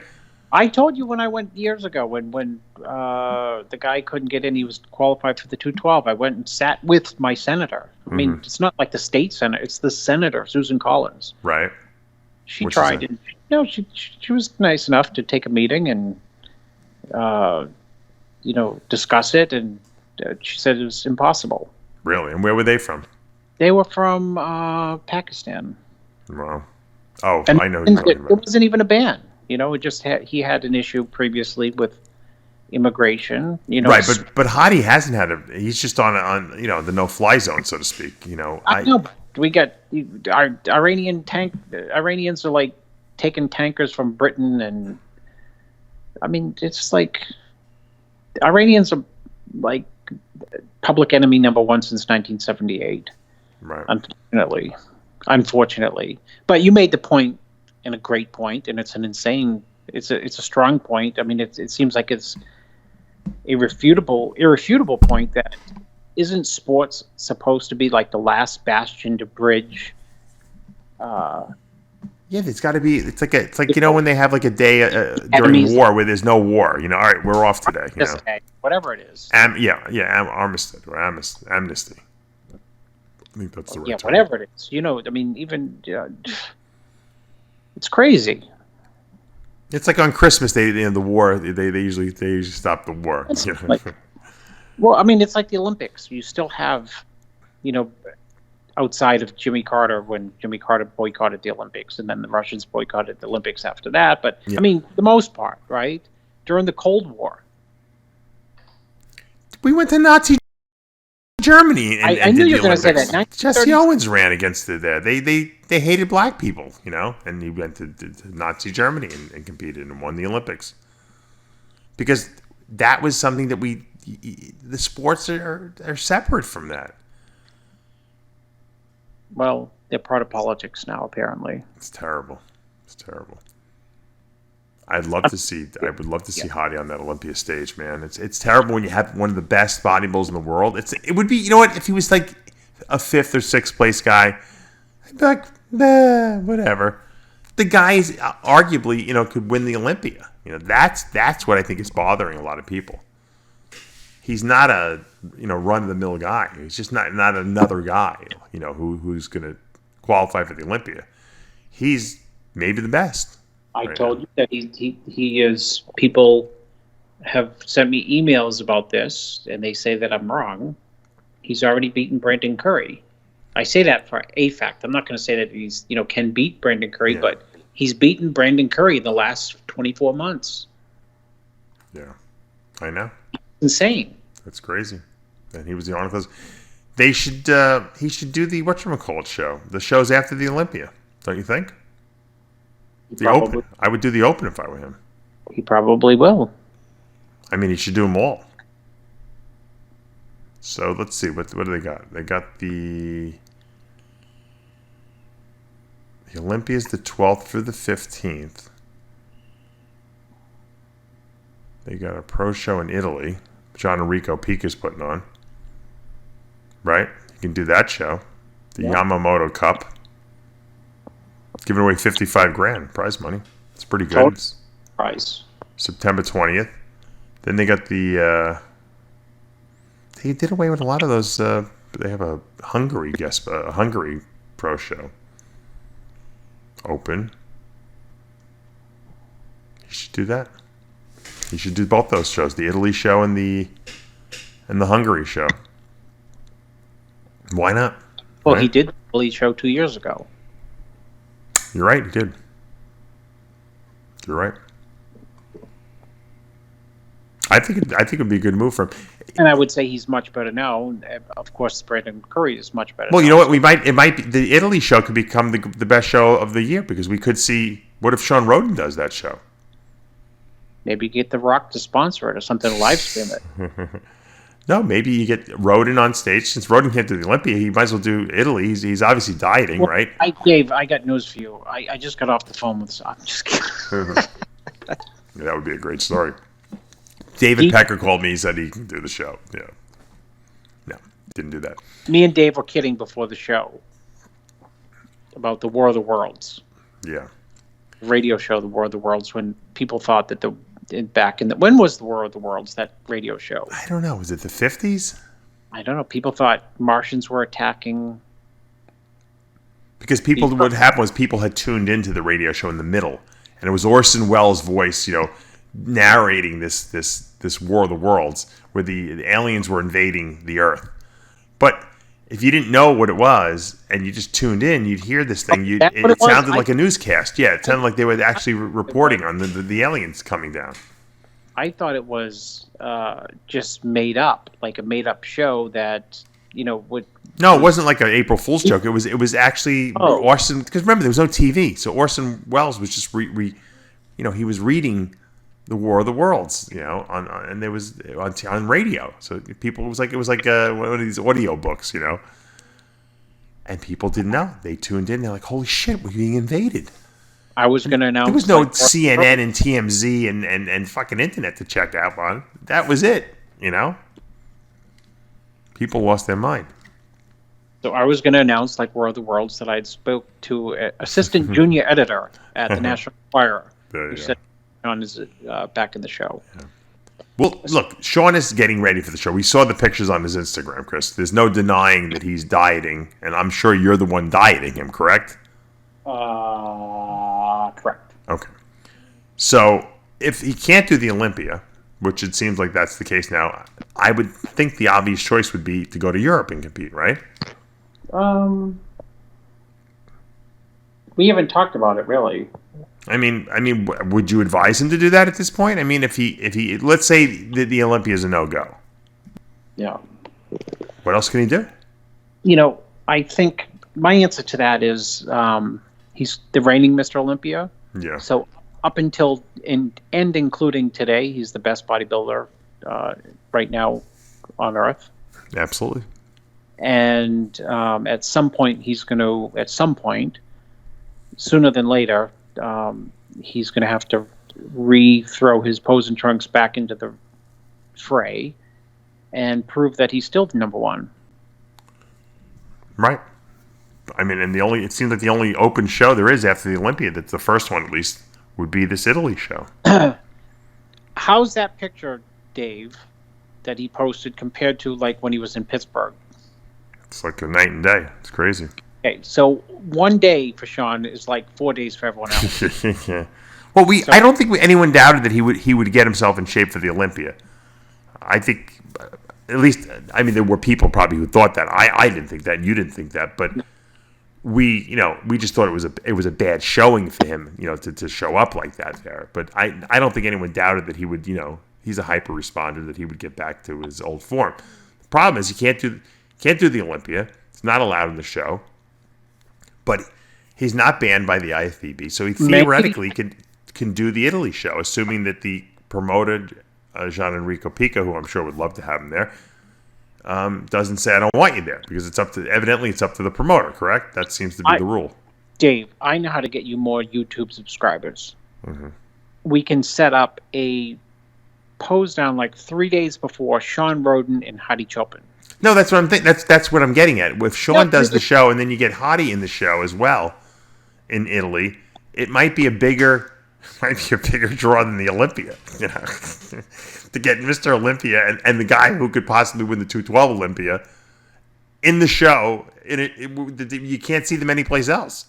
Speaker 5: I told you when I went years ago when the guy couldn't get in, he was qualified for the 212. I went and sat with my senator. I mean, it's not like the state senator; it's the senator, Susan Collins.
Speaker 4: Right.
Speaker 5: She
Speaker 4: Which
Speaker 5: tried,
Speaker 4: is
Speaker 5: and she was nice enough to take a meeting and discuss it, and she said it was impossible.
Speaker 4: Really? And where were they from?
Speaker 5: They were from Pakistan.
Speaker 4: Wow. Oh,
Speaker 5: And
Speaker 4: I know. Who you're talking
Speaker 5: it
Speaker 4: about.
Speaker 5: wasn't even a ban. It just he had an issue previously with immigration.
Speaker 4: Right, but Hadi hasn't had he's just on the no-fly zone, so to speak.
Speaker 5: I know. We got our Iranians are like taking tankers from Britain, and I mean, it's like Iranians are like public enemy number one since 1978.
Speaker 4: Right.
Speaker 5: Unfortunately. But you made the point, and a great point, and it's a strong point. I mean, it seems like it's a irrefutable point that isn't sports supposed to be like the last bastion to bridge.
Speaker 4: Yeah, it's got to be. It's like when they have like a day during
Speaker 5: Enemies.
Speaker 4: war where there's no war. All right, we're off today.
Speaker 5: Whatever it is.
Speaker 4: Armistead or amnesty. I think that's the right term.
Speaker 5: Whatever it is. I mean, even it's crazy.
Speaker 4: It's like on Christmas Day, the war. They usually stop the war.
Speaker 5: Well, I mean, it's like the Olympics. You still have, outside of Jimmy Carter, when Jimmy Carter boycotted the Olympics, and then the Russians boycotted the Olympics after that. But I mean, the most part, right? During the Cold War,
Speaker 4: we went to Nazi Germany. And,
Speaker 5: I knew you were going to say that.
Speaker 4: Jesse Owens ran against it there. They hated black people, and he went to Nazi Germany and competed and won the Olympics. Because that was something that the sports are separate from that.
Speaker 5: Well, they're part of politics now, apparently.
Speaker 4: It's terrible. I would love to see Hadi on that Olympia stage, man. It's terrible when you have one of the best bodybuilders in the world. It would be, if he was like a 5th or 6th place guy, I'd be like, nah, whatever. The guy is arguably, could win the Olympia. That's what I think is bothering a lot of people. He's not a run of the mill guy. He's just not another guy, who's going to qualify for the Olympia. He's maybe the best.
Speaker 5: I told you that he is. People have sent me emails about this, and they say that I'm wrong. He's already beaten Brandon Curry. I say that for a fact. I'm not going to say that he's can beat Brandon Curry, but he's beaten Brandon Curry in the last 24 months.
Speaker 4: Yeah, I know.
Speaker 5: Insane.
Speaker 4: That's crazy. And he was the Arnold. He should do the whatchamacallit show. The shows after the Olympia, don't you think? The Open. I would do the Open if I were him.
Speaker 5: He probably will.
Speaker 4: I mean, he should do them all. So let's see. What do they got? They got the Olympia is the 12th through the 15th. They got a pro show in Italy. John Enrico Pica's putting on. Right? You can do that show. The Yamamoto Cup. Giving away $55,000 prize money. It's pretty good.
Speaker 5: Total prize.
Speaker 4: September 20th. Then they got the. They did away with a lot of those. They have a Hungary pro show. Open. You should do that. You should do both those shows: the Italy show and the Hungary show. Why not?
Speaker 5: Well,
Speaker 4: right?
Speaker 5: He did the Italy show 2 years ago.
Speaker 4: You're right, he did. You're right. I think it'd be a good move for him.
Speaker 5: And I would say he's much better now. Of course, Brandon Curry is much better.
Speaker 4: Well,
Speaker 5: now.
Speaker 4: you know what? It might be the Italy show could become the best show of the year because we could see. What if Sean Roden does that show?
Speaker 5: Maybe get The Rock to sponsor it or something to live stream it.
Speaker 4: No, maybe you get Roden on stage. Since Roden can't do the Olympia, he might as well do Italy. He's obviously dieting, right?
Speaker 5: Dave, I got news for you. I just got off the phone with. I'm just kidding.
Speaker 4: That would be a great story. David Pecker called me. He said he can do the show. Yeah. No, didn't do that.
Speaker 5: Me and Dave were kidding before the show about the War of the Worlds.
Speaker 4: Yeah.
Speaker 5: radio show, The War of the Worlds, when people thought that when was The War of the Worlds, that radio show?
Speaker 4: I don't know. Was it the 50s?
Speaker 5: I don't know. People thought Martians were attacking.
Speaker 4: Because what happened was people had tuned into the radio show in the middle, and it was Orson Welles' voice, narrating this War of the Worlds, where the aliens were invading the Earth. But if you didn't know what it was and you just tuned in, you'd hear this thing. It sounded like a newscast. Yeah, it sounded like they were actually reporting on the aliens coming down.
Speaker 5: I thought it was just made up, like a made up show that would.
Speaker 4: No, it wasn't like an April Fool's joke. It was actually Orson. Because remember, there was no TV, so Orson Welles was just he was reading the War of the Worlds, and there was on radio. So people, it was like one of these audio books, and people didn't know. They tuned in. They're like, "Holy shit, we're being invaded!"
Speaker 5: I was going to announce.
Speaker 4: There was no CNN and TMZ and fucking internet to check out on. That was it, People lost their mind.
Speaker 5: So I was going to announce, like War of the Worlds, that I'd spoke to an assistant junior editor at the National Enquirer, who said Sean is back in the show. Yeah.
Speaker 4: Well, look, Sean is getting ready for the show. We saw the pictures on his Instagram, Chris. There's no denying that he's dieting, and I'm sure you're the one dieting him, correct?
Speaker 5: Correct.
Speaker 4: Okay. So if he can't do the Olympia, which it seems like that's the case now, I would think the obvious choice would be to go to Europe and compete, right?
Speaker 5: We haven't talked about it really.
Speaker 4: I mean, would you advise him to do that at this point? I mean, if he let's say the Olympia is a no-go.
Speaker 5: Yeah.
Speaker 4: What else can he do?
Speaker 5: I think my answer to that is he's the reigning Mr. Olympia.
Speaker 4: Yeah.
Speaker 5: So up until and including today, he's the best bodybuilder right now on Earth.
Speaker 4: Absolutely.
Speaker 5: And at some point, sooner than later, he's going to have to re-throw his posing trunks back into the fray and prove that he's still number one.
Speaker 4: Right. I mean, and it seems like the only open show there is after the Olympia, that's the first one at least, would be this Italy show.
Speaker 5: How's that picture, Dave, that he posted compared to like when he was in Pittsburgh?
Speaker 4: It's like a night and day. It's crazy.
Speaker 5: Okay, so 1 day for Sean is like 4 days for everyone else.
Speaker 4: Yeah. Well, I don't think anyone doubted that he would get himself in shape for the Olympia. I think, at least, I mean, there were people probably who thought that. I didn't think that. You didn't think that, but we just thought it was a bad showing for him, to show up like that there. But I don't think anyone doubted that he would, he's a hyper responder, that he would get back to his old form. The problem is he can't do the Olympia. It's not allowed in the show. But he's not banned by the IFBB, so he theoretically can do the Italy show, assuming that the promoter, Gian Enrico Pica, who I'm sure would love to have him there, doesn't say, I don't want you there, because it's up to the promoter, correct? That seems to be the rule.
Speaker 5: Dave, I know how to get you more YouTube subscribers. Mm-hmm. We can set up a pose down like 3 days before Sean Roden and Hadi Chopin.
Speaker 4: No, that's what I'm thinking. That's what I'm getting at. If Sean does the show and then you get Hadi in the show as well in Italy, it might be a bigger draw than the Olympia. To get Mr. Olympia and the guy who could possibly win the 212 Olympia in the show, you can't see them anyplace else.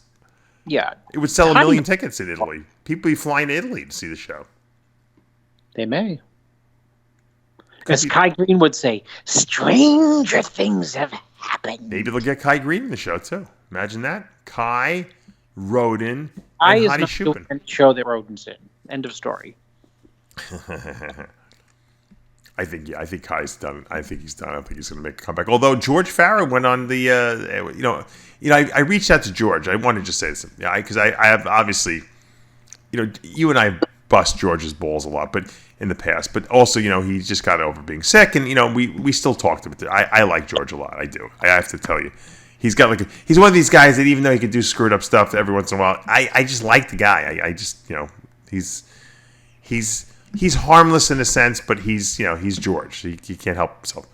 Speaker 5: Yeah,
Speaker 4: it would sell 1 million tickets in Italy. People be flying to Italy to see the show.
Speaker 5: They may. As Kai Green would say, stranger things have happened.
Speaker 4: Maybe they'll get Kai Green in the show, too. Imagine that. Kai, Roden,
Speaker 5: and
Speaker 4: Hadi
Speaker 5: Chopin.
Speaker 4: Chopin.
Speaker 5: Show that Roden's in. End of story.
Speaker 4: I think Kai's done. I think he's done. I don't think he's going to make a comeback. Although George Farah went on the, I reached out to George. I wanted to just say this, because I have obviously, you and I bust George's balls a lot, but in the past, but also, he just got over being sick, and we still talked about it. I like George a lot. I do. I have to tell you, he's got he's one of these guys that even though he could do screwed up stuff every once in a while, I just like the guy. I just he's harmless in a sense, but he's George. He can't help himself.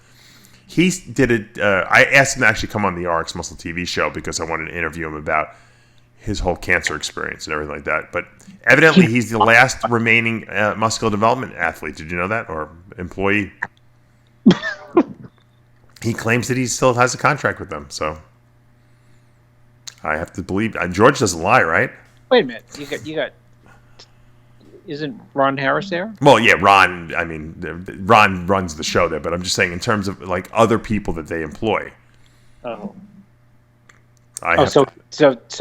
Speaker 4: He did it. I asked him to actually come on the RxMuscle TV show because I wanted to interview him about his whole cancer experience and everything like that. But evidently, he's the last remaining muscular development athlete. Did you know that, or employee? He claims that he still has a contract with them. So I have to believe George doesn't lie, right?
Speaker 5: Wait a minute. You got. Isn't Ron Harris there?
Speaker 4: Well, yeah, Ron. I mean, Ron runs the show there, but I'm just saying in terms of like other people that they employ.
Speaker 5: Oh. So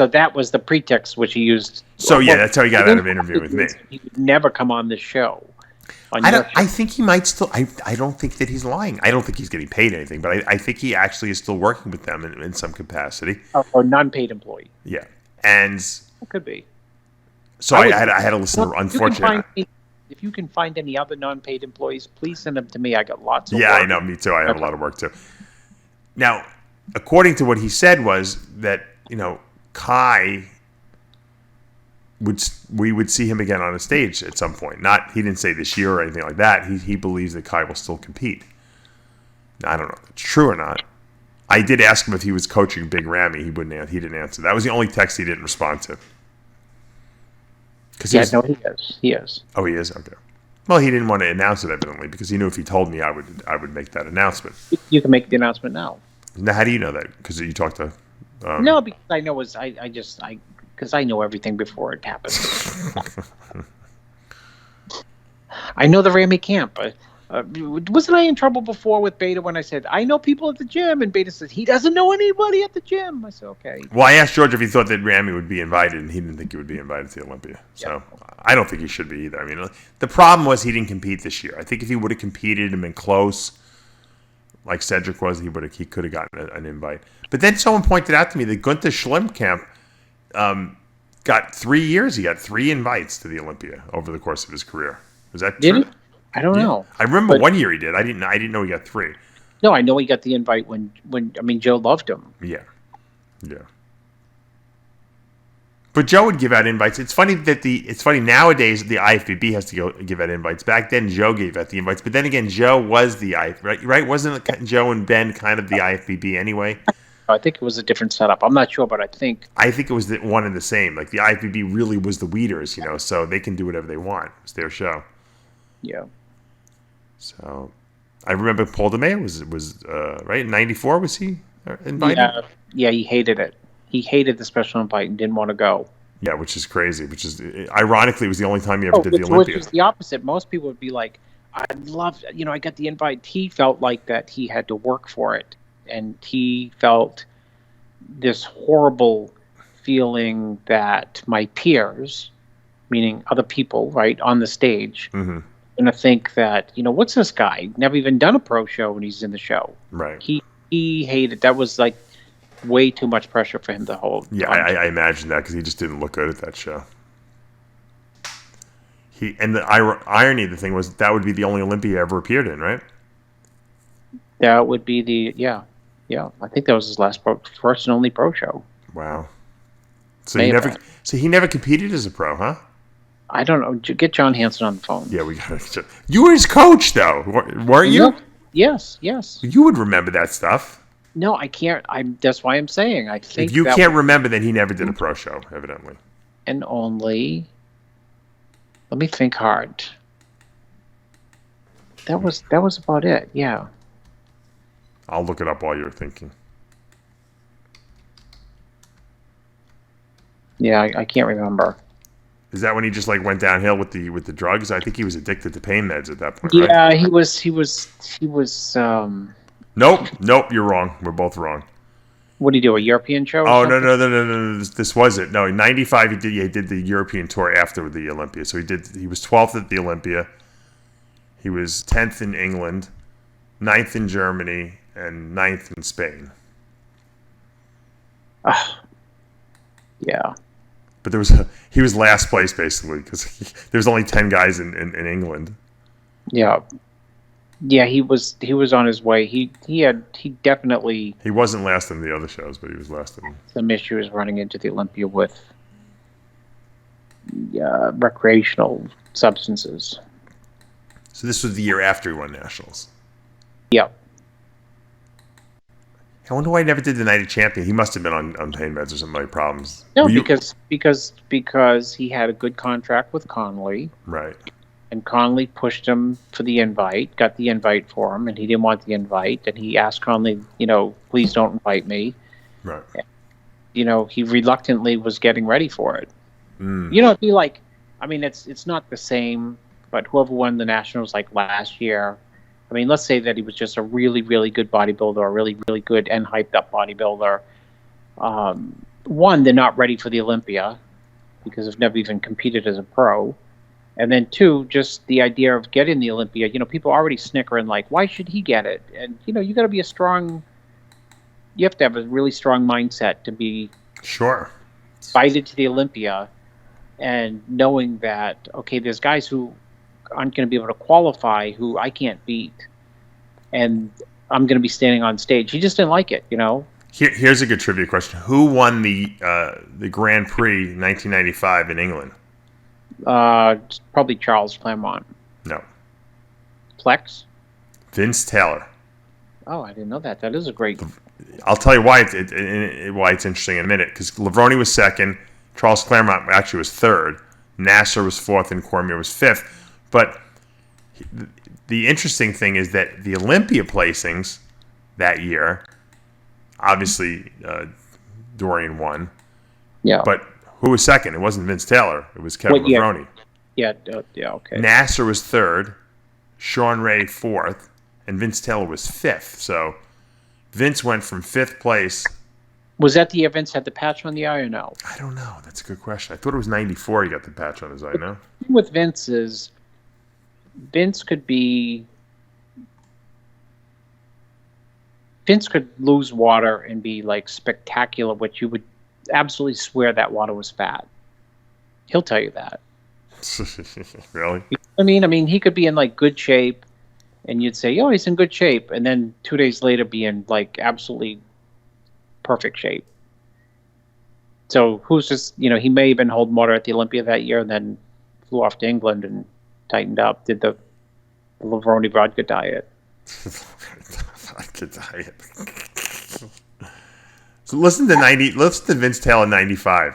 Speaker 5: that was the pretext which he used.
Speaker 4: So yeah, that's how he got out of an interview with me.
Speaker 5: He would never come on the show.
Speaker 4: I think he might still. I don't think that he's lying. I don't think he's getting paid anything, but I think he actually is still working with them in some capacity.
Speaker 5: Or non-paid employee.
Speaker 4: Yeah, and
Speaker 5: it could be.
Speaker 4: So I had to listen to unfortunately.
Speaker 5: If you can find any other non-paid employees, please send them to me. I got lots of
Speaker 4: work.
Speaker 5: I
Speaker 4: know. Me too. I have a lot of work too. Now, according to what he said was that, Kai we would see him again on a stage at some point. He didn't say this year or anything like that. He believes that Kai will still compete. Now, I don't know if it's true or not. I did ask him if he was coaching Big Ramy. He didn't answer. That was the only text he didn't respond to.
Speaker 5: He is. He is.
Speaker 4: Oh, he is? Okay. Well, he didn't want to announce it, evidently, because he knew if he told me, I would make that announcement.
Speaker 5: You can make the announcement now.
Speaker 4: Now, how do you know that? Because you talked to...
Speaker 5: No, because I know because I know everything before it happens. I know the Ramy camp. Wasn't I in trouble before with Beta when I said, I know people at the gym? And Beta said, he doesn't know anybody at the gym. I said, okay.
Speaker 4: Well, I asked George if he thought that Ramy would be invited, and he didn't think he would be invited to the Olympia. So I don't think he should be either. I mean, the problem was he didn't compete this year. I think if he would have competed and been close, like Cedric was, he could have gotten an invite. But then someone pointed out to me that Gunther Schlimmkamp got 3 years. He got 3 invites to the Olympia over the course of his career. Was that true?
Speaker 5: Did he? I don't know.
Speaker 4: I remember 1 year he did. I didn't know he got 3.
Speaker 5: No, I know he got the invite when Joe loved him.
Speaker 4: Yeah. But Joe would give out invites. It's funny nowadays the IFBB has to go give out invites. Back then Joe gave out the invites, but then again Joe was the IFBB, right? Wasn't Joe and Ben kind of the IFBB anyway?
Speaker 5: I think it was a different setup. I'm not sure, but I think
Speaker 4: it was the one and the same. Like the IFBB really was the Weeders, so they can do whatever they want. It's their show.
Speaker 5: Yeah.
Speaker 4: So, I remember Paul DeMeo was right in '94. Was he invited?
Speaker 5: Yeah, he hated it. He hated the special invite and didn't want to go.
Speaker 4: Yeah, which is crazy. Which is ironically it was the only time he ever did the Olympia.
Speaker 5: Which is the opposite. Most people would be like, "I'd love, I got the invite." He felt like that he had to work for it, and he felt this horrible feeling that my peers, meaning other people, right on the stage. Mm-hmm. Going to think that, what's this guy? Never even done a pro show and he's in the show.
Speaker 4: Right.
Speaker 5: He hated, that was like way too much pressure for him to hold.
Speaker 4: Yeah, I imagine that because he just didn't look good at that show. And the irony of the thing was that would be the only Olympia he ever appeared in, right?
Speaker 5: That would be yeah. I think that was his first and only pro show.
Speaker 4: Wow. So he never competed as a pro, huh?
Speaker 5: I don't know. Get John Hansen on the phone.
Speaker 4: Yeah, we got to. You were his coach, though, weren't you?
Speaker 5: Yes.
Speaker 4: You would remember that stuff.
Speaker 5: No, I can't. That's why I'm saying. I think
Speaker 4: if you can't remember, then he never did a pro show, evidently.
Speaker 5: And only. Let me think hard. That was about it. Yeah.
Speaker 4: I'll look it up while you're thinking.
Speaker 5: Yeah, I can't remember.
Speaker 4: Is that when he just went downhill with the drugs? I think he was addicted to pain meds at that point.
Speaker 5: Yeah,
Speaker 4: right?
Speaker 5: he was.
Speaker 4: Nope. You're wrong. We're both wrong.
Speaker 5: What did he do? A European show?
Speaker 4: Oh no! This was it. No, in '95 he did the European tour after the Olympia. So he was 12th at the Olympia. He was 10th in England, 9th in Germany, and 9th in Spain.
Speaker 5: Yeah.
Speaker 4: But he was last place basically because there was only 10 guys in England.
Speaker 5: Yeah, he was on his way. He definitely.
Speaker 4: He wasn't last in the other shows, but he was last in
Speaker 5: some issues running into the Olympia with recreational substances.
Speaker 4: So this was the year after he won nationals.
Speaker 5: Yep.
Speaker 4: I wonder why he never did the Night of Champion. He must have been on pain meds or something like problems.
Speaker 5: No,
Speaker 4: Were you-
Speaker 5: because he had a good contract with Conley,
Speaker 4: right.
Speaker 5: and Conley pushed him for the invite, got the invite for him, and he didn't want the invite, and he asked Conley, please don't invite me.
Speaker 4: Right.
Speaker 5: He reluctantly was getting ready for it.
Speaker 4: Mm.
Speaker 5: It'd be like, it's not the same, but whoever won the Nationals like last year, let's say that he was just a really, really good bodybuilder, a really, really good and hyped up bodybuilder. One, they're not ready for the Olympia because they've never even competed as a pro. And then two, just the idea of getting the Olympia, people are already snickering like, why should he get it? And, you got to be you have to have a really strong mindset to be
Speaker 4: Sure.
Speaker 5: invited to the Olympia, and knowing that, okay, there's guys who aren't going to be able to qualify who I can't beat, and I'm going to be standing on stage. He just didn't like it,
Speaker 4: Here's a good trivia question. Who won the Grand Prix 1995 in England?
Speaker 5: Probably Charles Claremont.
Speaker 4: No.
Speaker 5: Plex?
Speaker 4: Vince Taylor.
Speaker 5: Oh, I didn't know that. That is a great...
Speaker 4: I'll tell you why why it's interesting in a minute. Because Levrone was second, Charles Claremont actually was third, Nasser was fourth, and Cormier was fifth. But the interesting thing is that the Olympia placings that year, obviously Dorian won.
Speaker 5: Yeah.
Speaker 4: But who was second? It wasn't Vince Taylor. It was Kevin Levrone.
Speaker 5: Yeah, okay.
Speaker 4: Nasser was third, Sean Ray fourth, and Vince Taylor was fifth. So Vince went from fifth place.
Speaker 5: Was that the year Vince had the patch on the eye or no?
Speaker 4: I don't know. That's a good question. I thought it was 94 he got the patch on his eye, no?
Speaker 5: The thing with Vince is Vince could lose water and be like spectacular, which you would absolutely swear that water was fat. He'll tell you that.
Speaker 4: Really?
Speaker 5: He could be in like good shape, and you'd say, "Oh, he's in good shape," and then 2 days later, be in like absolutely perfect shape. So who's just he may have been holding water at the Olympia that year, and then flew off to England and tightened up, did the Levrone vodka diet.
Speaker 4: Vodka diet. So listen to Vince Taylor in 95.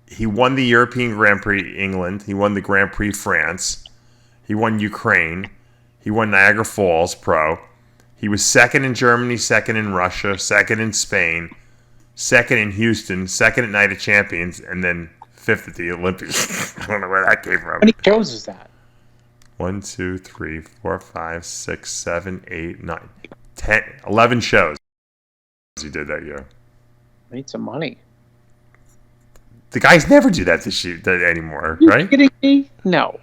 Speaker 4: He won the European Grand Prix England. He won the Grand Prix France. He won Ukraine. He won Niagara Falls Pro. He was second in Germany, second in Russia, second in Spain, second in Houston, second at Night of Champions, and then fifth at the Olympics. I don't know where that came from.
Speaker 5: How many shows is that?
Speaker 4: 1, 2, 3, 4, 5, 6, 7, 8, 9, 10, 11 shows he did that year.
Speaker 5: Made some money.
Speaker 4: The guys never do that anymore,
Speaker 5: Are
Speaker 4: right?
Speaker 5: you kidding me? No.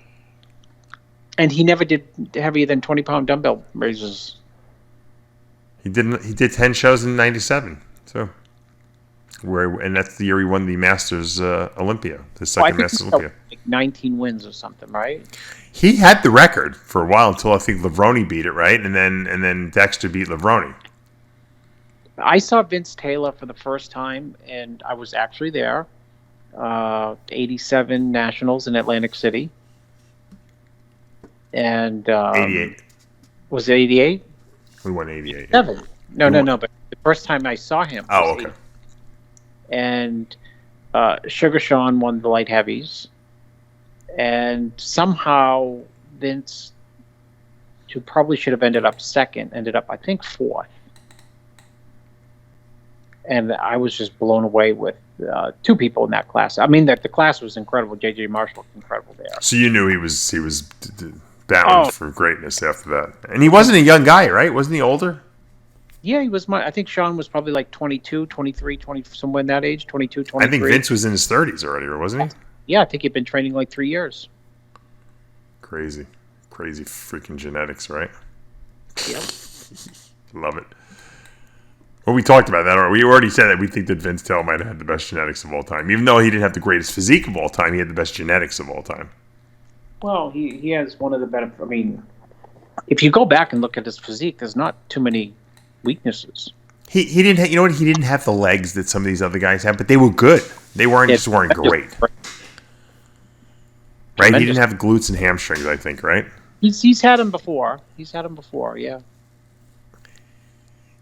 Speaker 5: And he never did heavier than 20-pound dumbbell raises.
Speaker 4: He did 10 shows in 97. So and that's the year he won the Masters Olympia, the second Masters Olympia.
Speaker 5: Like 19 wins or something, right?
Speaker 4: He had the record for a while until I think Levrone beat it, right? And then Dexter beat Levrone.
Speaker 5: I saw Vince Taylor for the first time, and I was actually there. 87 Nationals in Atlantic City. And
Speaker 4: 88.
Speaker 5: Was it 88?
Speaker 4: We won 88.
Speaker 5: Seven. No. But the first time I saw him.
Speaker 4: Oh,
Speaker 5: was
Speaker 4: okay.
Speaker 5: 88. And Sugar Sean won the light heavies. And somehow Vince, who probably should have ended up second, ended up, I think, fourth. And I was just blown away with two people in that class. The class was incredible. J.J. Marshall was incredible there.
Speaker 4: So you knew he was bound for greatness after that. And he wasn't a young guy, right? Wasn't he older?
Speaker 5: Yeah, he was. I think Sean was probably like 22, 23, 20, somewhere in that age, 22, 23.
Speaker 4: I think Vince was in his 30s already, wasn't he?
Speaker 5: Yeah, I think he'd been training like 3 years.
Speaker 4: Crazy freaking genetics, right?
Speaker 5: Yep.
Speaker 4: Love it. Well, we talked about that. We already said that we think that Vince Taylor might have had the best genetics of all time. Even though he didn't have the greatest physique of all time, he had the best genetics of all time.
Speaker 5: Well, he has one of the better... if you go back and look at his physique, there's not too many weaknesses.
Speaker 4: He didn't have, he didn't have the legs that some of these other guys have, but they were good. They weren't great. Right? He didn't have glutes and hamstrings, I think, right?
Speaker 5: He's had them before. Yeah.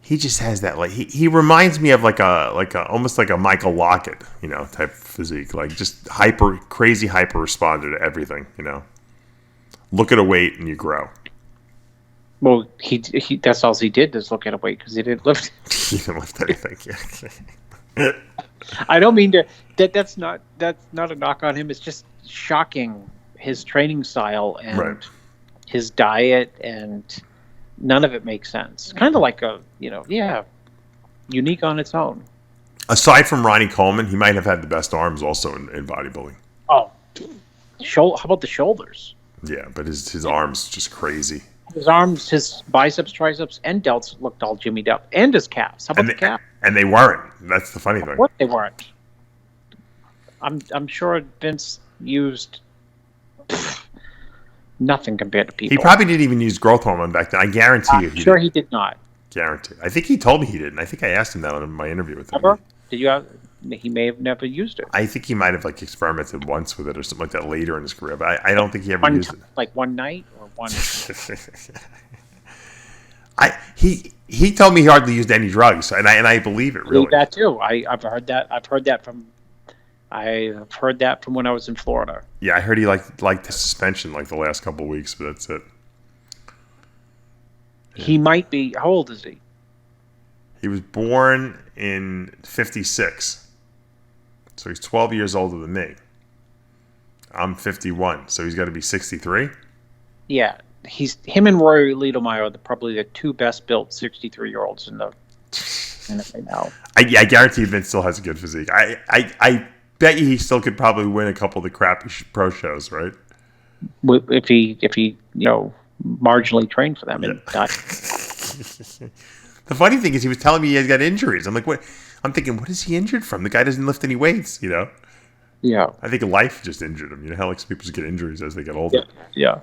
Speaker 4: he just has that, like, he reminds me of like a almost like a Michael Lockett, type physique, like just crazy hyper responder to everything, Look at a weight and you grow.
Speaker 5: Well, he that's all he did is look at a weight because he didn't lift.
Speaker 4: He didn't lift anything. Yeah.
Speaker 5: I don't mean to. That's not a knock on him. It's just shocking, his training style and
Speaker 4: Right.
Speaker 5: his diet, and none of it makes sense. Kind of like unique on its own.
Speaker 4: Aside from Ronnie Coleman, he might have had the best arms also in bodybuilding.
Speaker 5: Oh, how about the shoulders?
Speaker 4: Yeah, but his arms just crazy.
Speaker 5: His arms, his biceps, triceps, and delts looked all jimmied up, and his calves. How about the calves?
Speaker 4: And they weren't. That's the funny thing.
Speaker 5: What they weren't. I'm sure Vince used nothing compared to people.
Speaker 4: He probably didn't even use growth hormone back then. I guarantee you.
Speaker 5: He did not.
Speaker 4: Guarantee. I think he told me he didn't. I think I asked him that in my interview with him.
Speaker 5: Ever? Did you have? He may have never used it.
Speaker 4: I think he might have experimented once with it or something like that later in his career, but I don't think he ever used it.
Speaker 5: Like one night or one.
Speaker 4: He told me he hardly used any drugs, and I believe it, really.
Speaker 5: Believe that too. I've heard that. I've heard that from when I was in Florida.
Speaker 4: Yeah, I heard he liked the suspension like the last couple of weeks, but that's it. Yeah.
Speaker 5: He might be. How old is he?
Speaker 4: He was born in 1956. So he's 12 years older than me. I'm 51, so he's got to be 63.
Speaker 5: Yeah, him and Rory Liedemeier are probably the two best built 63-year-olds in it right now.
Speaker 4: I guarantee Vince still has a good physique. I bet you he still could probably win a couple of the crappy pro shows, right?
Speaker 5: If he marginally trained for them. And
Speaker 4: The funny thing is, he was telling me he has got injuries. I'm like, what? I'm thinking, what is he injured from? The guy doesn't lift any weights,
Speaker 5: Yeah.
Speaker 4: I think life just injured him. How like people just get injuries as they get older.
Speaker 5: Yeah.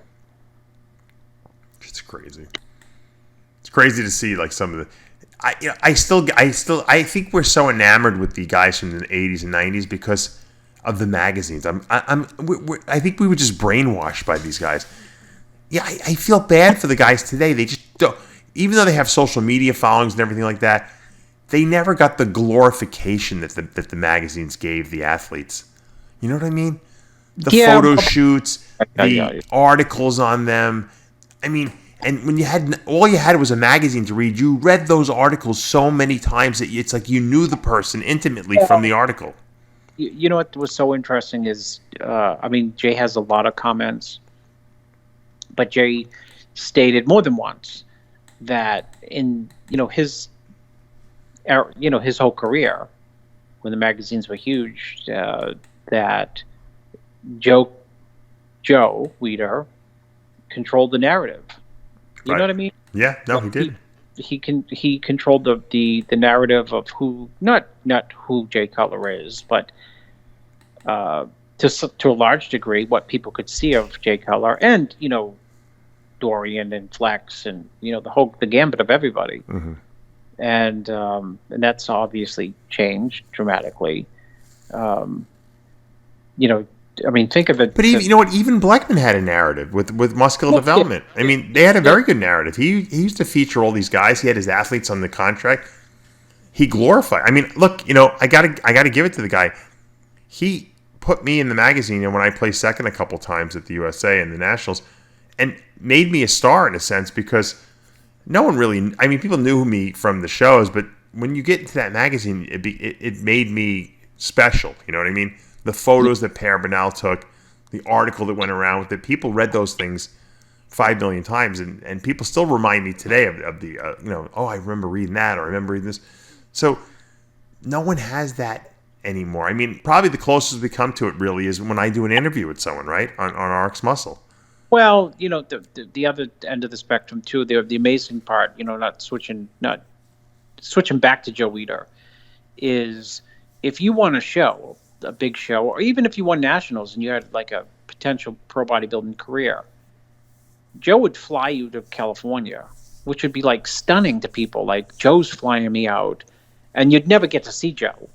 Speaker 4: It's crazy. It's crazy to see like some of the. I think we're so enamored with the guys from the 80s and 90s because of the magazines. I think we were just brainwashed by these guys. Yeah, I feel bad for the guys today. They just don't. Even though they have social media followings and everything like that, they never got the glorification that the magazines gave the athletes. You know what I mean? The photo shoots, the articles on them. I mean, and when all you had was a magazine to read, you read those articles so many times that it's like you knew the person intimately from the article.
Speaker 5: You know what was so interesting is, Jay has a lot of comments, but Jay stated more than once that in his whole career, when the magazines were huge, that Joe Weider controlled the narrative. You know what I mean?
Speaker 4: Yeah, no, he did.
Speaker 5: He controlled the narrative of not who Jay Cutler is, but to a large degree what people could see of Jay Cutler and Dorian and Flex and the gambit of everybody.
Speaker 4: Mm-hmm.
Speaker 5: And that's obviously changed dramatically. Think of it.
Speaker 4: But even Blackman had a narrative with muscular development.
Speaker 5: Yeah.
Speaker 4: I mean, they had a very good narrative. He used to feature all these guys. He had his athletes on the contract. He glorified. I mean, look, I gotta give it to the guy. He put me in the magazine, and when I placed second a couple times at the USA and the Nationals, and made me a star in a sense because no one really. I mean, people knew me from the shows, but when you get into that magazine, it made me special. You know what I mean? The photos that Per Bernal took, the article that went around with it, people read those things 5 million times, and people still remind me today of the I remember reading that, or I remember reading this. So no one has that anymore. I mean, probably the closest we come to it really is when I do an interview with someone, right, on RxMuscle.
Speaker 5: Well, the other end of the spectrum too. The amazing part, not switching back to Joe Weider, is if you won a big show, or even if you won nationals and you had like a potential pro bodybuilding career, Joe would fly you to California, which would be like stunning to people. Like, Joe's flying me out, and you'd never get to see Joe,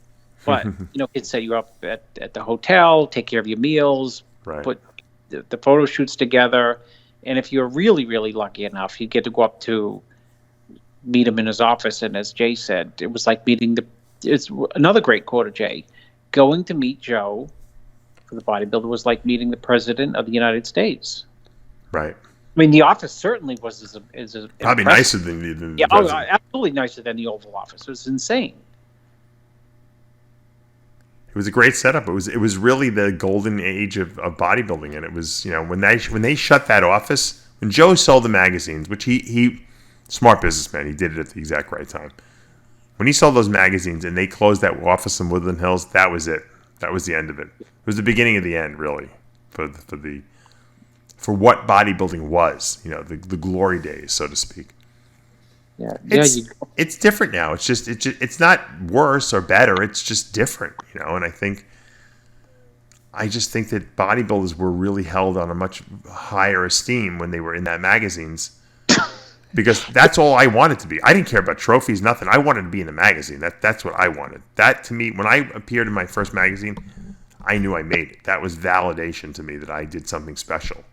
Speaker 5: but he'd set you up at the hotel, take care of your meals,
Speaker 4: right.
Speaker 5: Put the photo shoots together, and if you're really, really lucky enough, you get to go up to meet him in his office, and as Jay said, it was like meeting it's another great quote of Jay. Going to meet Joe for the bodybuilder was like meeting the president of the United States.
Speaker 4: Right.
Speaker 5: I mean, the office certainly was as
Speaker 4: Probably
Speaker 5: impressive.
Speaker 4: nicer than
Speaker 5: Yeah,
Speaker 4: the president.
Speaker 5: absolutely nicer than the Oval Office. It was insane.
Speaker 4: It was a great setup. It was really the golden age of bodybuilding, and it was, you know, when they shut that office, when Joe sold the magazines, which he smart businessman, he did it at the exact right time. When he sold those magazines and they closed that office in Woodland Hills, that was it. That was the end of it. It was the beginning of the end, really, for what bodybuilding was, you know, the glory days, so to speak.
Speaker 5: Yeah,
Speaker 4: It's different now. It's not worse or better. It's just different, you know. And I just think that bodybuilders were really held on a much higher esteem when they were in that magazines, because that's all I wanted to be. I didn't care about trophies, nothing. I wanted to be in the magazine. That's what I wanted. That, to me, when I appeared in my first magazine, I knew I made it. That was validation to me that I did something special.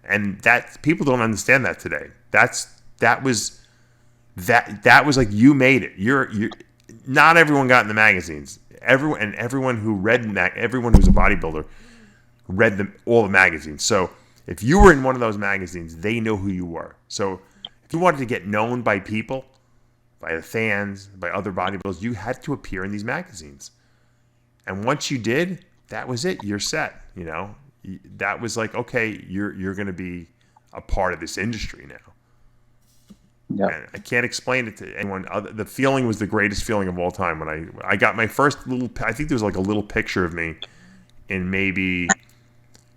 Speaker 4: And that people don't understand that today. That was like, you made it. You're not everyone got in the magazines. Everyone who read everyone who's a bodybuilder read all the magazines. So if you were in one of those magazines, they know who you were. So if you wanted to get known by people, by the fans, by other bodybuilders, you had to appear in these magazines. And once you did, that was it. You're set. You know, that was like, okay, you're going to be a part of this industry now.
Speaker 5: Yeah.
Speaker 4: And I can't explain it to anyone. The feeling was the greatest feeling of all time when I got my first little. I think there was like a little picture of me in maybe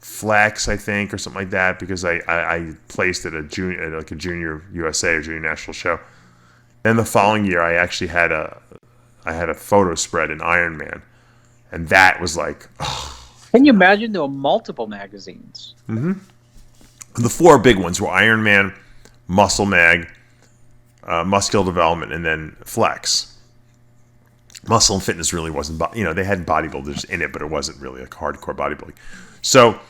Speaker 4: Flex, I think, or something like that, because I placed at a junior USA or junior national show. Then the following year, I actually had a photo spread in Ironman, and that was like. Oh.
Speaker 5: Can you imagine there were multiple magazines?
Speaker 4: Mm-hmm. The four big ones were Ironman, Muscle Mag, Muscular Development, and then Flex. Muscle and Fitness really wasn't, they had bodybuilders in it, but it wasn't really like hardcore bodybuilding. So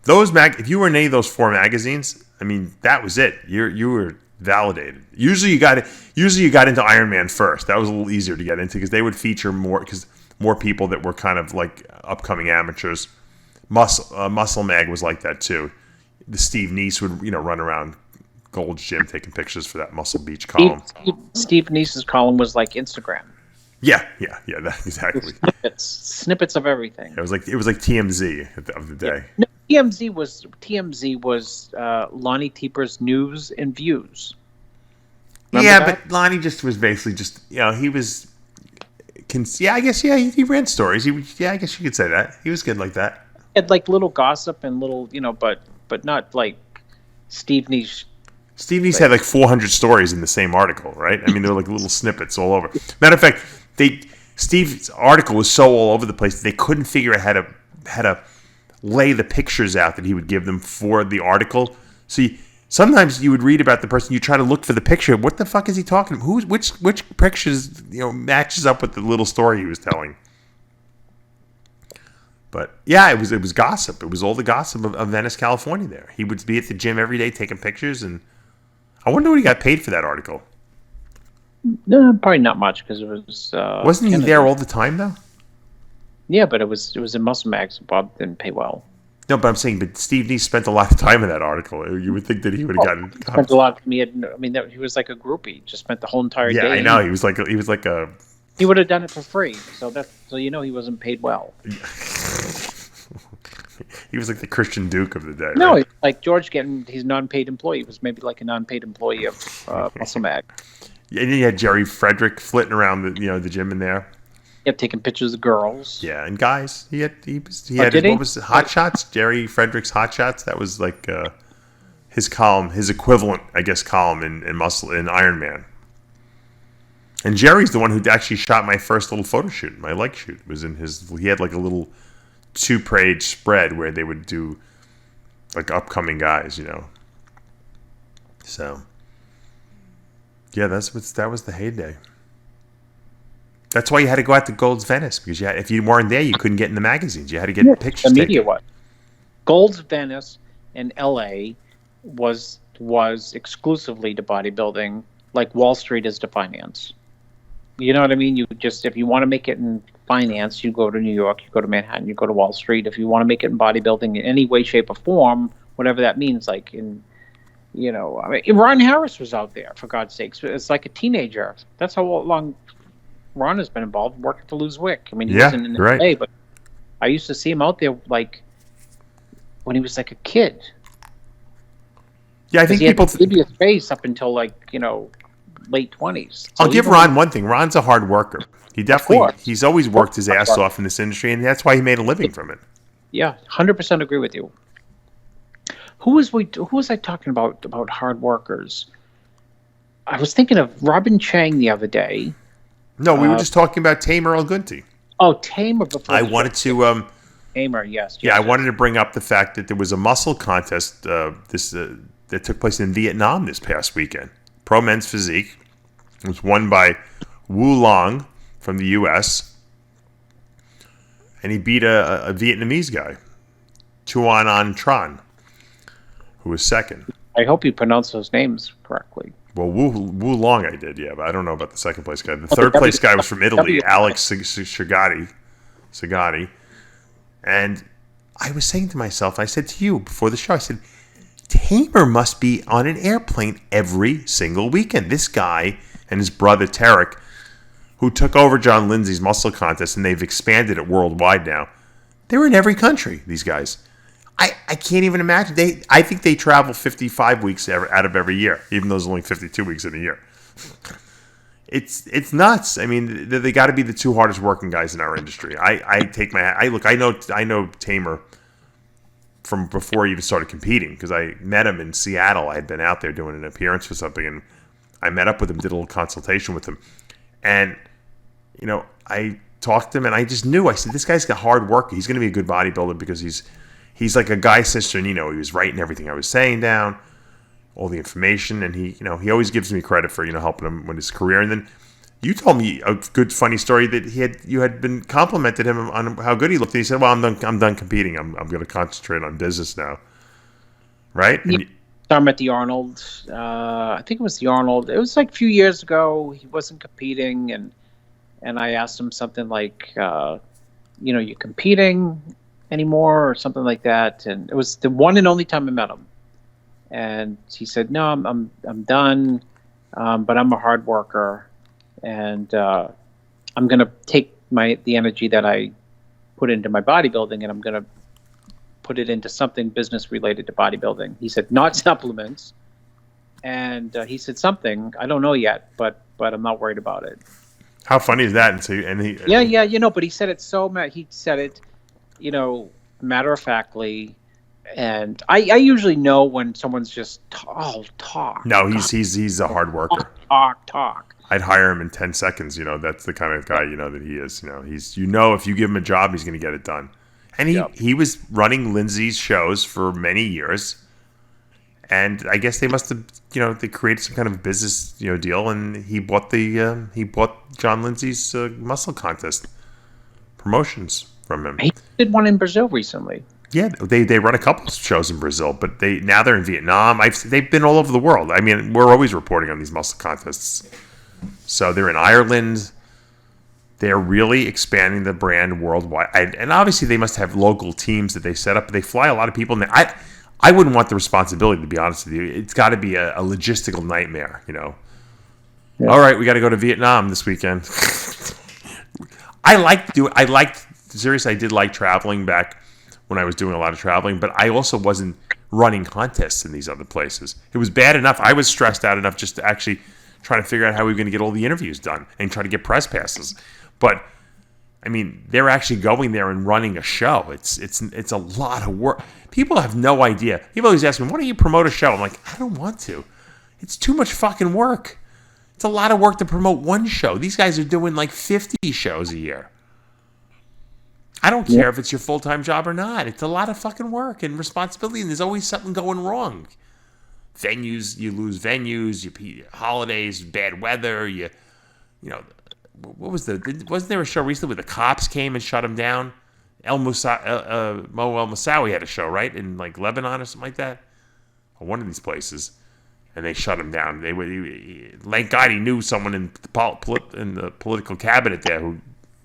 Speaker 4: those if you were in any of those four magazines, I mean, that was it. You were validated. Usually you got into Ironman first. That was a little easier to get into because they would feature more people that were kind of like upcoming amateurs. Muscle Mag was like that too. The Steve Neese would run around Gold's Gym taking pictures for that Muscle Beach column.
Speaker 5: Steve Neese's column was like Instagram.
Speaker 4: Yeah, that exactly.
Speaker 5: Snippets of everything.
Speaker 4: It was like TMZ of the day.
Speaker 5: No, TMZ was Lonnie Teeper's News and Views. Remember that?
Speaker 4: But Lonnie just was basically just he was. I guess he ran stories. I guess you could say that he was good like that.
Speaker 5: He had like little gossip and little but not like Steve Neese.
Speaker 4: Steve Neese had like 400 stories in the same article, right? I mean, there were like little snippets all over. Matter of fact, Steve's article was so all over the place they couldn't figure out how to lay the pictures out that he would give them for the article. So sometimes you would read about the person, you try to look for the picture. What the fuck is he talking about? Which pictures matches up with the little story he was telling? But yeah, it was gossip. It was all the gossip of Venice, California. There, he would be at the gym every day taking pictures, and I wonder what he got paid for that article.
Speaker 5: No, probably not much because it was.
Speaker 4: Wasn't he there all the time though?
Speaker 5: Yeah, but it was in Muscle Mag, so Bob didn't pay well.
Speaker 4: No, but I'm saying, Steve Neese spent a lot of time in that article. You would think that he would have gotten.
Speaker 5: Spent a lot. He was like a groupie. Just spent the whole entire day.
Speaker 4: Yeah, I know. He was like a.
Speaker 5: He would have done it for free. So he wasn't paid well.
Speaker 4: He was like the Christian Duke of the day.
Speaker 5: No,
Speaker 4: right?
Speaker 5: like George he's non-paid employee. He was maybe like a non-paid employee of Muscle Mag.
Speaker 4: Yeah, and then you had Jerry Frederick flitting around the gym in there.
Speaker 5: Yeah, taking pictures of girls.
Speaker 4: Yeah, and guys. He had
Speaker 5: what
Speaker 4: was it, Hot Shots? Jerry Frederick's Hot Shots. That was like his column, his equivalent, I guess, column in Muscle in Iron Man. And Jerry's the one who actually shot my first little photo shoot, my leg shoot. It was in his. He had like a little 2-page spread where they would do like upcoming guys, So yeah, that was the heyday. That's why you had to go out to Gold's Venice, because if you weren't there, you couldn't get in the magazines. You had to get pictures
Speaker 5: the media
Speaker 4: taken.
Speaker 5: was. Gold's Venice in L.A. was exclusively to bodybuilding like Wall Street is to finance. You know what I mean? You just, if you want to make it in finance, you go to New York, you go to Manhattan, you go to Wall Street. If you want to make it in bodybuilding in any way, shape, or form, whatever that means, like in, you know, I mean, Ron Harris was out there, for God's sakes. It's like a teenager. That's how long Ron has been involved, working to lose weight. I mean, he wasn't in the
Speaker 4: right.
Speaker 5: LA, but I used to see him out there like when he was like a kid.
Speaker 4: Yeah, I think
Speaker 5: he
Speaker 4: people.
Speaker 5: had the previous face up until like, you know, late 20s. So
Speaker 4: I'll give Ron one thing. Ron's a hard worker. He definitely, he's always worked his ass off in this industry, and that's why he made a living from it.
Speaker 5: Yeah, 100% agree with you. Who was I talking about hard workers? I was thinking of Robin Chang the other day.
Speaker 4: No, we were just talking about Tamer El Gunti.
Speaker 5: Oh, Tamer.
Speaker 4: I wanted to.
Speaker 5: Tamer, yes.
Speaker 4: Yeah, I wanted to bring up the fact that there was a muscle contest that took place in Vietnam this past weekend. Pro Men's Physique. It was won by Wu Long from the U.S. And he beat a Vietnamese guy, Tuan Tran, who was second.
Speaker 5: I hope you pronounce those names correctly.
Speaker 4: Well, Wu Long I did, yeah, but I don't know about the second place guy. The third place guy was from Italy, Alex Sagatti. And I was saying to myself, I said to you before the show, I said, Tamer must be on an airplane every single weekend. This guy and his brother Tarek, who took over John Lindsay's muscle contest, and they've expanded it worldwide now. They're in every country, these guys. I can't even imagine. I think they travel 55 weeks out of every year, even though there's only 52 weeks in a year. It's nuts. I mean, they got to be the two hardest working guys in our industry. I know Tamer from before he even started competing, because I met him in Seattle. I had been out there doing an appearance for something, and I met up with him, did a little consultation with him, and you know, I talked to him, and I just knew. I said, this guy's got hard work. He's going to be a good bodybuilder, because he's like a guy sister, and you know, he was writing everything I was saying down, all the information, and he always gives me credit for helping him with his career. And then you told me a good funny story that you had been complimented him on how good he looked, and he said, "Well, I'm done competing. I'm going to concentrate on business now." Right?
Speaker 5: Yeah. I'm at the Arnold. I think it was the Arnold. It was like a few years ago. He wasn't competing, and I asked him something like, you competing anymore or something like that? And it was the one and only time I met him. And he said, no, I'm done, but I'm a hard worker, and I'm going to take the energy that I put into my bodybuilding, and I'm going to put it into something business related to bodybuilding. He said, not supplements. And he said something, I don't know yet, but I'm not worried about it.
Speaker 4: How funny is that?
Speaker 5: Yeah, but he said it he said it, matter of factly. And I usually know when someone's just talk.
Speaker 4: No, he's a hard worker.
Speaker 5: Talk.
Speaker 4: I'd hire him in 10 seconds. That's the kind of guy that he is. If you give him a job, he's going to get it done. And he was running Lindsay's shows for many years, and I guess they must have they created some kind of business deal, and he bought John Lindsay's muscle contest promotions from him.
Speaker 5: He did one in Brazil recently.
Speaker 4: Yeah, they run a couple of shows in Brazil, but now they're in Vietnam. They've been all over the world. I mean, we're always reporting on these muscle contests. So they're in Ireland. They're really expanding the brand worldwide. And obviously they must have local teams that they set up. They fly a lot of people. And I wouldn't want the responsibility, to be honest with you. It's got to be a logistical nightmare, Yeah. All right, we got to go to Vietnam this weekend. Seriously, I did like traveling back when I was doing a lot of traveling, but I also wasn't running contests in these other places. It was bad enough. I was stressed out enough just to actually try to figure out how we were going to get all the interviews done and try to get press passes. But I mean, they're actually going there and running a show. It's a lot of work. People have no idea. People always ask me, "Why don't you promote a show?" I'm like, I don't want to. It's too much fucking work. It's a lot of work to promote one show. These guys are doing like 50 shows a year. I don't care if it's your full-time job or not. It's a lot of fucking work and responsibility, and there's always something going wrong. Venues, you lose venues, holidays, bad weather, wasn't there a show recently where the cops came and shut him down? Mo El Moussaoui had a show, right? In like Lebanon or something like that? Or one of these places. and they shut him down. Thank God he knew someone in the political cabinet there who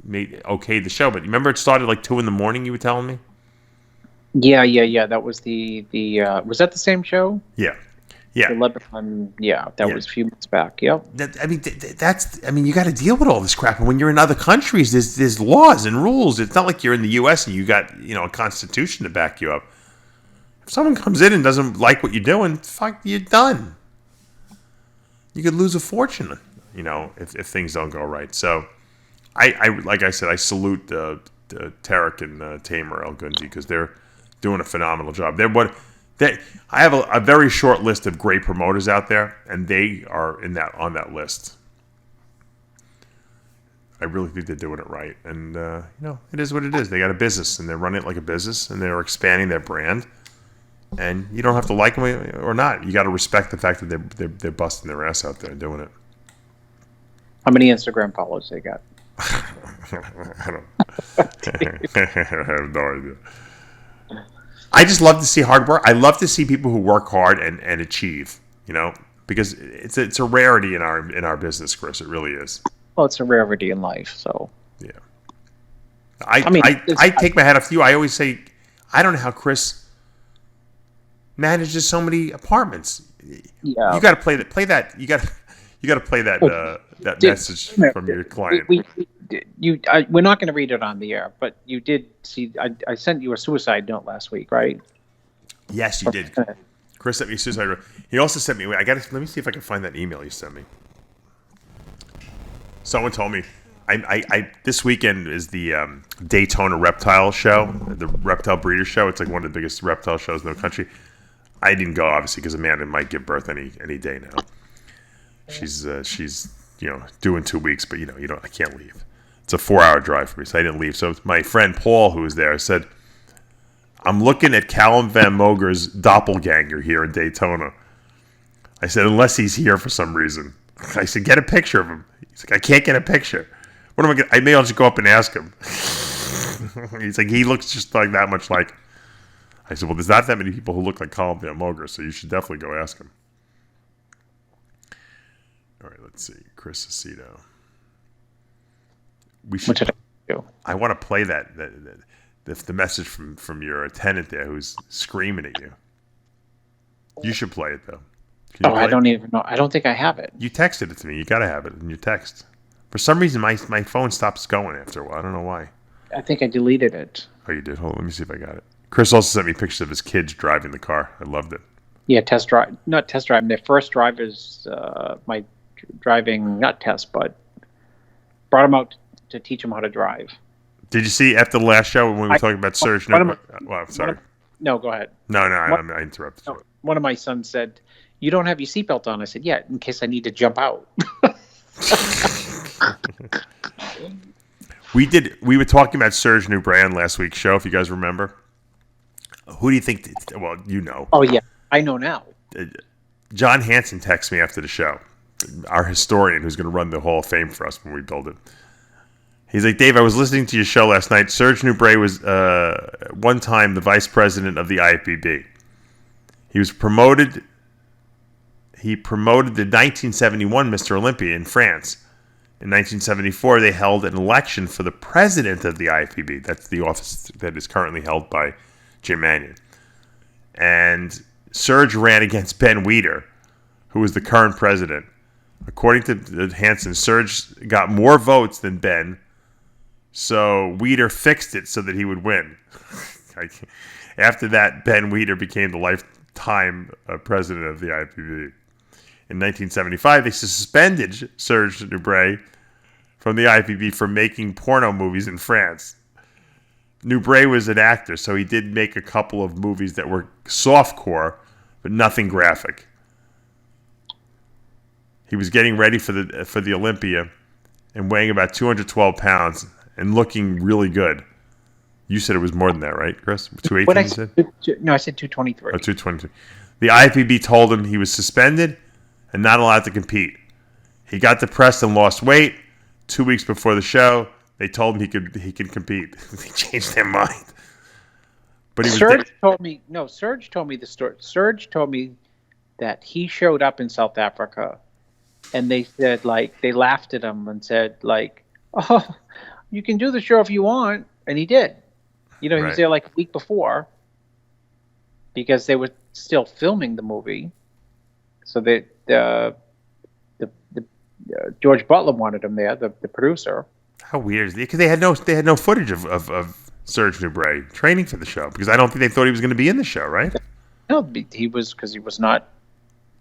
Speaker 4: okayed the show. But remember, it started like 2 a.m. You were telling me.
Speaker 5: Yeah. That was the was that the same show?
Speaker 4: Yeah.
Speaker 5: The Lebanon, that was a few months back. Yep.
Speaker 4: You got to deal with all this crap. And when you're in other countries, there's laws and rules. It's not like you're in the U.S. and you got a constitution to back you up. If someone comes in and doesn't like what you're doing, fuck, you're done. You could lose a fortune, if things don't go right. So, I like I said, I salute Tarek and Tamer El Gunzi because they're doing a phenomenal job. I have a very short list of great promoters out there, and they are on that list. I really think they're doing it right, and it is what it is. They got a business, and they're running it like a business, and they're expanding their brand. And you don't have to like them or not. You got to respect the fact that they're busting their ass out there doing it.
Speaker 5: How many Instagram followers they got?
Speaker 4: I have no idea. I just love to see hard work. I love to see people who work hard and achieve, because it's a rarity in our business, Chris. It really is.
Speaker 5: Well, it's a rarity in life, so.
Speaker 4: Yeah. I take my hat off to you. I always say, I don't know how Chris manages so many apartments.
Speaker 5: Yeah.
Speaker 4: You got to play that. You got to play that message from your client.
Speaker 5: We're not going to read it on the air, but you did see. I sent you a suicide note last week, right?
Speaker 4: Yes, you did. Chris sent me a suicide note. He also sent me. Let me see if I can find that email you sent me. Someone told me. I this weekend is the Daytona Reptile show, the Reptile Breeder show. It's like one of the biggest reptile shows in the country. I didn't go obviously because Amanda might give birth any day now. She's due in 2 weeks, but I can't leave. It's a 4-hour drive for me, so I didn't leave. So my friend Paul, who was there, said, "I'm looking at Callum Van Moger's doppelganger here in Daytona." I said, "Unless he's here for some reason." I said, "Get a picture of him." He's like, "I can't get a picture. What am I going to? I may as well just go up and ask him." He's like, "He looks just like that much like." I said, "Well, there's not that many people who look like Callum Van Moger, so you should definitely go ask him." All right, let's see. Chris Aceto. We should.
Speaker 5: What should I do?
Speaker 4: I want to play the message from your attendant there who's screaming at you. You should play it though.
Speaker 5: I don't even know. I don't think I have it.
Speaker 4: You texted it to me. You got to have it in your text. For some reason, my phone stops going after a while. I don't know why.
Speaker 5: I think I deleted it.
Speaker 4: Oh, you did? Hold on. Let me see if I got it. Chris also sent me pictures of his kids driving the car. I loved it.
Speaker 5: Yeah, test drive. Not test drive. Their first drive is my driving, not test, but brought them out to teach them how to drive.
Speaker 4: Did you see after the last show when we were talking about Serge? Well, I'm sorry.
Speaker 5: No, go ahead.
Speaker 4: No, I interrupted you.
Speaker 5: One of my sons said, "You don't have your seatbelt on." I said, "Yeah, in case I need to jump out."
Speaker 4: We were talking about Serge Nubret on last week's show, if you guys remember. Who do you think? Well, you know.
Speaker 5: Oh yeah, I know now.
Speaker 4: John Hansen texted me after the show, our historian who's going to run the Hall of Fame for us when we build it. He's like, "Dave, I was listening to your show last night. Serge Nubret was one time the vice president of the IFBB. He was promoted. He promoted the 1971 Mr. Olympia in France. In 1974, they held an election for the president of the IFBB. That's the office that is currently held by Jim Mannion. And Serge ran against Ben Weider, who was the current president. According to Hansen, Serge got more votes than Ben, so Weider fixed it so that he would win. After that, Ben Weider became the lifetime president of the IFBB. In 1975, they suspended Serge Nubret from the IFBB for making porno movies in France. Nubret was an actor, so he did make a couple of movies that were softcore, but nothing graphic. He was getting ready for the Olympia and weighing about 212 pounds and looking really good. You said it was more than that, right, Chris? 218, you said?
Speaker 5: No, I said 223.
Speaker 4: Oh, 222. The IFBB told him he was suspended and not allowed to compete. He got depressed and lost weight. 2 weeks before the show, they told him he could compete. They changed their mind. But Serge told me the story. Serge told me
Speaker 5: that he showed up in South Africa, and they said, like, they laughed at him and said, like, "Oh, you can do the show if you want," and he did. He was there like a week before because they were still filming the movie, so the George Butler wanted him there, the producer.
Speaker 4: How weird is it? Because they had no footage of Serge Nubret training for the show, because I don't think they thought he was going to be in the show, right?
Speaker 5: No, he was, because he was not.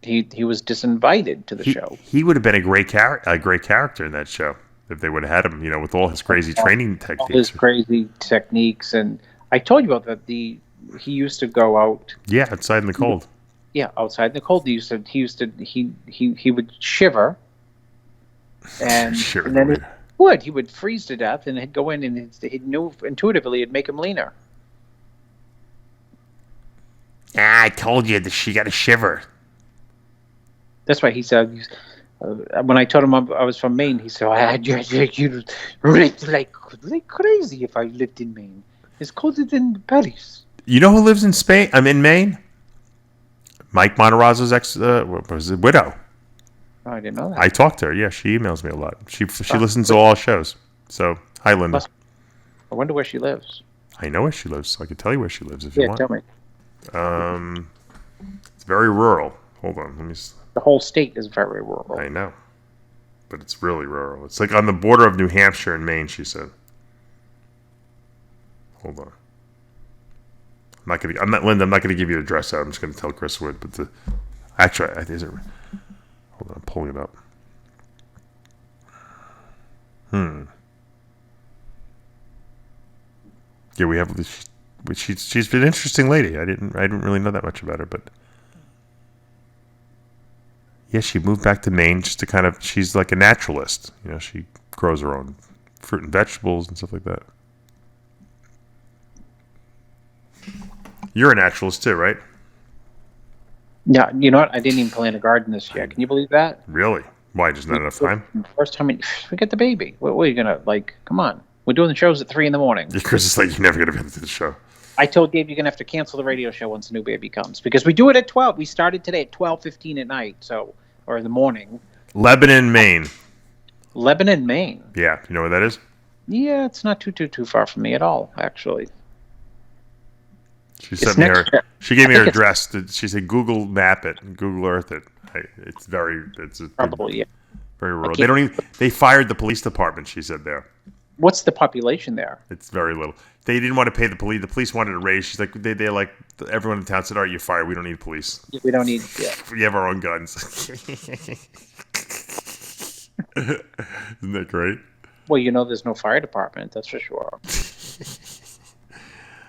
Speaker 5: He was disinvited to the show. He
Speaker 4: would have been a great character in that show if they would have had him, with all his crazy training techniques.
Speaker 5: All his crazy techniques, and I told you about that. He used to go out.
Speaker 4: Yeah, outside in the cold.
Speaker 5: Yeah, outside in the cold. He would shiver, and then he would freeze to death, and he'd go in, and he knew intuitively it'd make him leaner.
Speaker 4: I told you that she got a shiver.
Speaker 5: That's why he said, when I told him I was from Maine, he said, "You'd rate like crazy if I lived in Maine. It's colder than Paris."
Speaker 4: You know who lives in Spain? I'm in Maine. Mike Monterazzo's widow.
Speaker 5: Oh, I didn't know that.
Speaker 4: I talked to her. Yeah, she emails me a lot. She listens to all our shows. So, hi, Linda.
Speaker 5: I wonder where she lives.
Speaker 4: I know where she lives. So I can tell you where she lives if you want.
Speaker 5: Yeah, tell
Speaker 4: me. It's very rural. Hold on, let me.
Speaker 5: The whole state is very rural.
Speaker 4: I know, but it's really rural. It's like on the border of New Hampshire and Maine. She said. Hold on. Linda. I'm not gonna give you the address out. I'm just gonna tell Chris Wood. But actually, is it? Hold on, I'm pulling it up. Yeah, we have. She's been an interesting lady. I didn't really know that much about her, but. Yeah, she moved back to Maine just to she's like a naturalist. She grows her own fruit and vegetables and stuff like that. You're a naturalist too, right?
Speaker 5: Yeah, you know what? I didn't even plant a garden this year. Can you believe that?
Speaker 4: Really? Why? Just not enough time?
Speaker 5: First time we get the baby. What are you going to, come on. We're doing the shows at 3 a.m.
Speaker 4: Chris is like, you're never going to be able to do the show.
Speaker 5: I told Dave you're going to have to cancel the radio show once the new baby comes, because we do it at 12. We started today at 12:15 at night, or in the morning.
Speaker 4: Lebanon, Maine.
Speaker 5: Lebanon, Maine.
Speaker 4: Yeah, you know where that is?
Speaker 5: Yeah, it's not too far from me at all, actually.
Speaker 4: She sent me she gave me her address. She said Google Map it, Google Earth it. It's
Speaker 5: probably
Speaker 4: very rural. They fired the police department, she said there.
Speaker 5: What's the population there?
Speaker 4: It's very little. They didn't want to pay the police. The police wanted a raise. She's like, they're like, everyone in town said, "All right, you're fired. We don't need police.
Speaker 5: Yeah, we don't need. Yeah.
Speaker 4: We have our own guns." Isn't that great?
Speaker 5: Well, there's no fire department. That's for sure.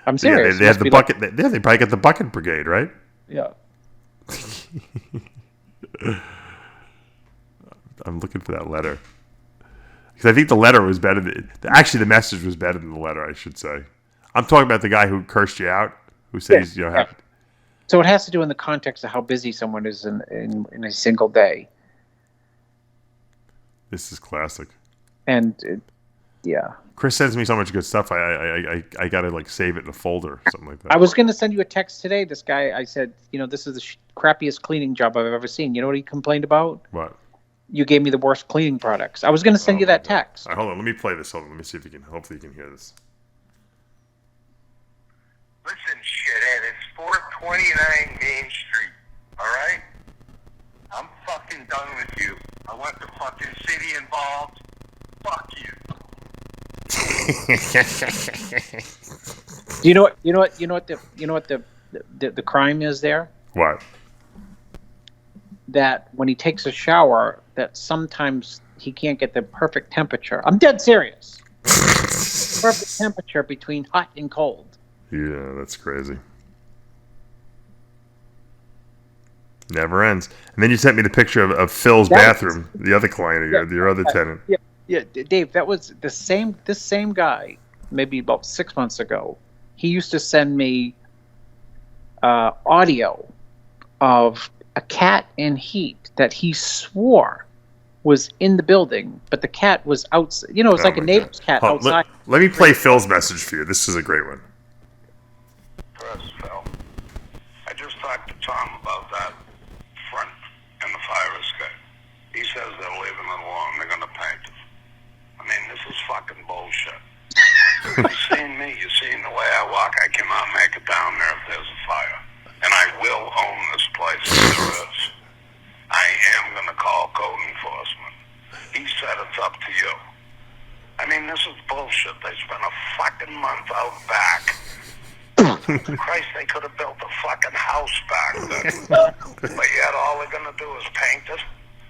Speaker 5: I'm serious.
Speaker 4: Yeah, they have the bucket. They probably got the bucket brigade, right?
Speaker 5: Yeah.
Speaker 4: I'm looking for that letter. Because I think the letter was better. Actually, the message was better than the letter, I should say. I'm talking about the guy who cursed you out, who says,
Speaker 5: So it has to do in the context of how busy someone is in a single day.
Speaker 4: This is classic.
Speaker 5: And, yeah.
Speaker 4: Chris sends me so much good stuff. I got to, save it in a folder or something like that.
Speaker 5: I was going to send you a text today. This guy, I said, this is the crappiest cleaning job I've ever seen. You know what he complained about?
Speaker 4: What?
Speaker 5: You gave me the worst cleaning products. I was going to send you that text.
Speaker 4: Right, hold on. Let me play this. Hold on. Let me see if hopefully you can hear this.
Speaker 6: Listen, shithead, it's 429 Main Street, alright? I'm fucking done with you. I want the fucking city involved. Fuck you.
Speaker 5: You know what the crime is there?
Speaker 4: What?
Speaker 5: That when he takes a shower, that sometimes he can't get the perfect temperature. I'm dead serious. Perfect temperature between hot and cold.
Speaker 4: Yeah, that's crazy. Never ends. And then you sent me the picture of Phil's bathroom, the other client, your other tenant.
Speaker 5: Yeah, Dave, that was this same guy, maybe about 6 months ago. He used to send me audio of a cat in heat that he swore was in the building, but the cat was outside. It was like a neighbor's cat outside.
Speaker 4: Let me play Phil's message for you. This is a great one.
Speaker 6: Chris, Phil, I just talked to Tom about that. I'm going to call code enforcement. He said it's up to you. I mean, this is bullshit. They spent a fucking month out back. Christ, they could have built a fucking house back then. But yet all they're going to do is paint it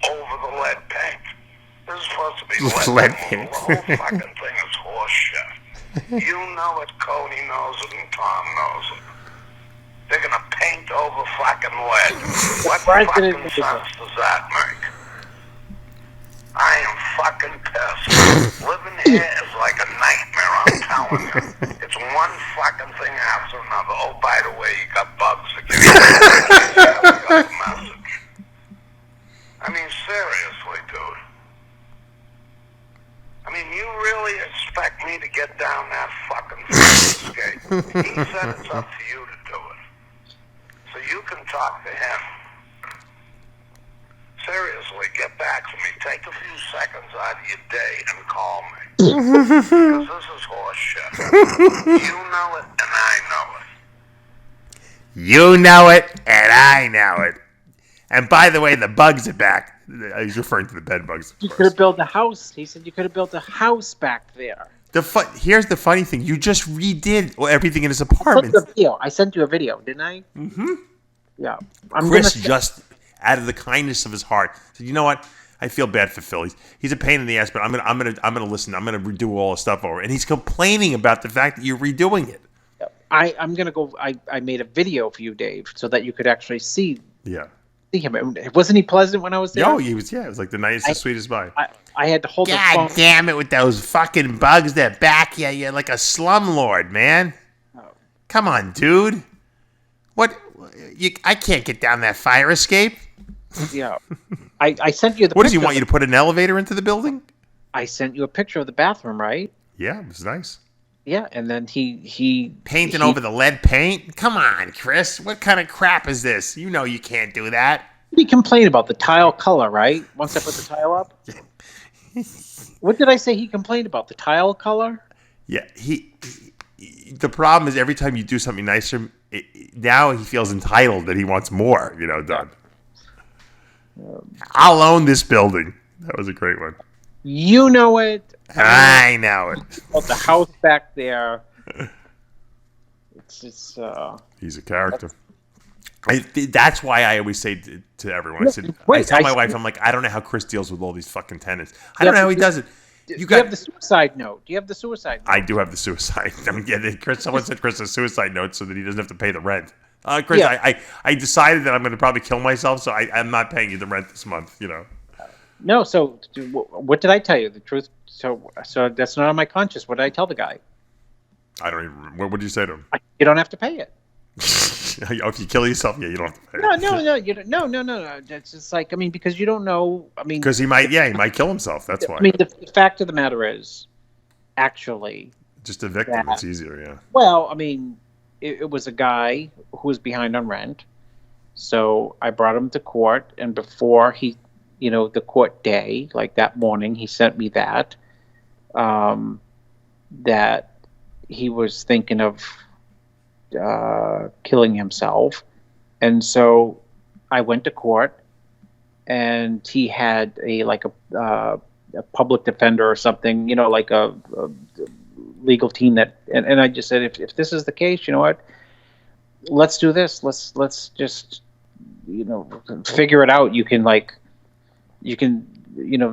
Speaker 6: over the lead paint. This is supposed to be lead paint. The whole fucking thing is horse shit. You know it, Cody knows it, and Tom knows it. They're going to paint over fucking lead. What fucking sense does that make? I am fucking pissed. Living here is like a nightmare, I'm telling you. It's one fucking thing after another. Oh, by the way, you got bugs again. Got a message. I mean, seriously, dude. I mean, you really expect me to get down that fucking escape? He said it's up to you to do it. So you can talk to him. Seriously, get back to me. Take a few seconds out of your day and call me. Because this is horse shit. You know it, and I know it.
Speaker 4: You know it, and I know it. And by the way, the bugs are back. He's referring to the bed bugs.
Speaker 5: You could have built a house. He said you could have built a house back there.
Speaker 4: Here's the funny thing. You just redid everything in his apartment.
Speaker 5: I sent you a video, didn't I? Mm-hmm. Yeah.
Speaker 4: Chris just, out of the kindness of his heart, said, "You know what? I feel bad for Phil. He's a pain in the ass, but I'm gonna listen. I'm gonna redo all the stuff over." And he's complaining about the fact that you're redoing it.
Speaker 5: I'm gonna go. I made a video for you, Dave, so that you could actually see.
Speaker 4: Yeah.
Speaker 5: See him. Wasn't he pleasant when I was there?
Speaker 4: No, he was. Yeah, it was like the nicest, sweetest guy.
Speaker 5: I had to hold the phone.
Speaker 4: God damn it with those fucking bugs that back you. You're like a slumlord, man. Oh. Come on, dude. What? I can't get down that fire escape.
Speaker 5: Yeah. I sent you the
Speaker 4: What does he want you to put an elevator into the building?
Speaker 5: I sent you a picture of the bathroom, right?
Speaker 4: Yeah, it was nice.
Speaker 5: Yeah, and then he
Speaker 4: painting over the lead paint? Come on, Chris. What kind of crap is this? You know you can't do that.
Speaker 5: He complained about the tile color, right? Once I put the tile up. What did I say he complained about? The tile color?
Speaker 4: Yeah, the problem is every time you do something nicer, now he feels entitled that he wants more, done. I'll own this building. That was a great one.
Speaker 5: You know it.
Speaker 4: I know it.
Speaker 5: About the house back there. It's
Speaker 4: He's a character. That's why I always say to everyone, I tell my wife, I'm like, I don't know how Chris deals with all these fucking tenants. I don't know how he does it.
Speaker 5: Do you have the suicide note? Do you have the suicide note?
Speaker 4: I do have the suicide note. Someone sent Chris a suicide note so that he doesn't have to pay the rent. Chris, yeah. I decided that I'm going to probably kill myself, so I'm not paying you the rent this month,
Speaker 5: No, so what did I tell you? The truth? So that's not on my conscience. What did I tell the guy?
Speaker 4: I don't even remember. What did you say to him?
Speaker 5: You don't have to pay it.
Speaker 4: If you kill yourself, you don't have to pay it.
Speaker 5: No. That's just like, because you don't know.
Speaker 4: Because he might kill himself. That's why.
Speaker 5: The fact of the matter is, actually,
Speaker 4: just a victim. It's easier, yeah.
Speaker 5: Well, it was a guy who was behind on rent, so I brought him to court, and before he, the court day, like that morning, he sent me that he was thinking of killing himself, and so I went to court, and he had a public defender or something, like a legal team that, and I just said, if this is the case, you know what, let's do this. Let's just figure it out. You can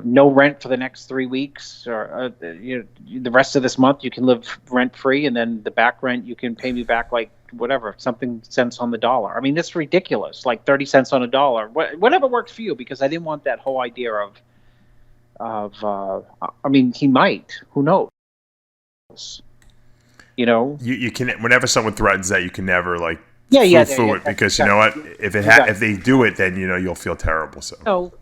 Speaker 5: no rent for the next 3 weeks, or the rest of this month you can live rent free, and then the back rent you can pay me back like whatever, something cents on the dollar. That's ridiculous, like 30 cents on a dollar, whatever works for you, because I didn't want that whole idea of he might, who knows,
Speaker 4: you can, whenever someone threatens that, you can never
Speaker 5: foo-foo
Speaker 4: it, because you know what, if they do it, then you'll feel terrible. So
Speaker 5: no,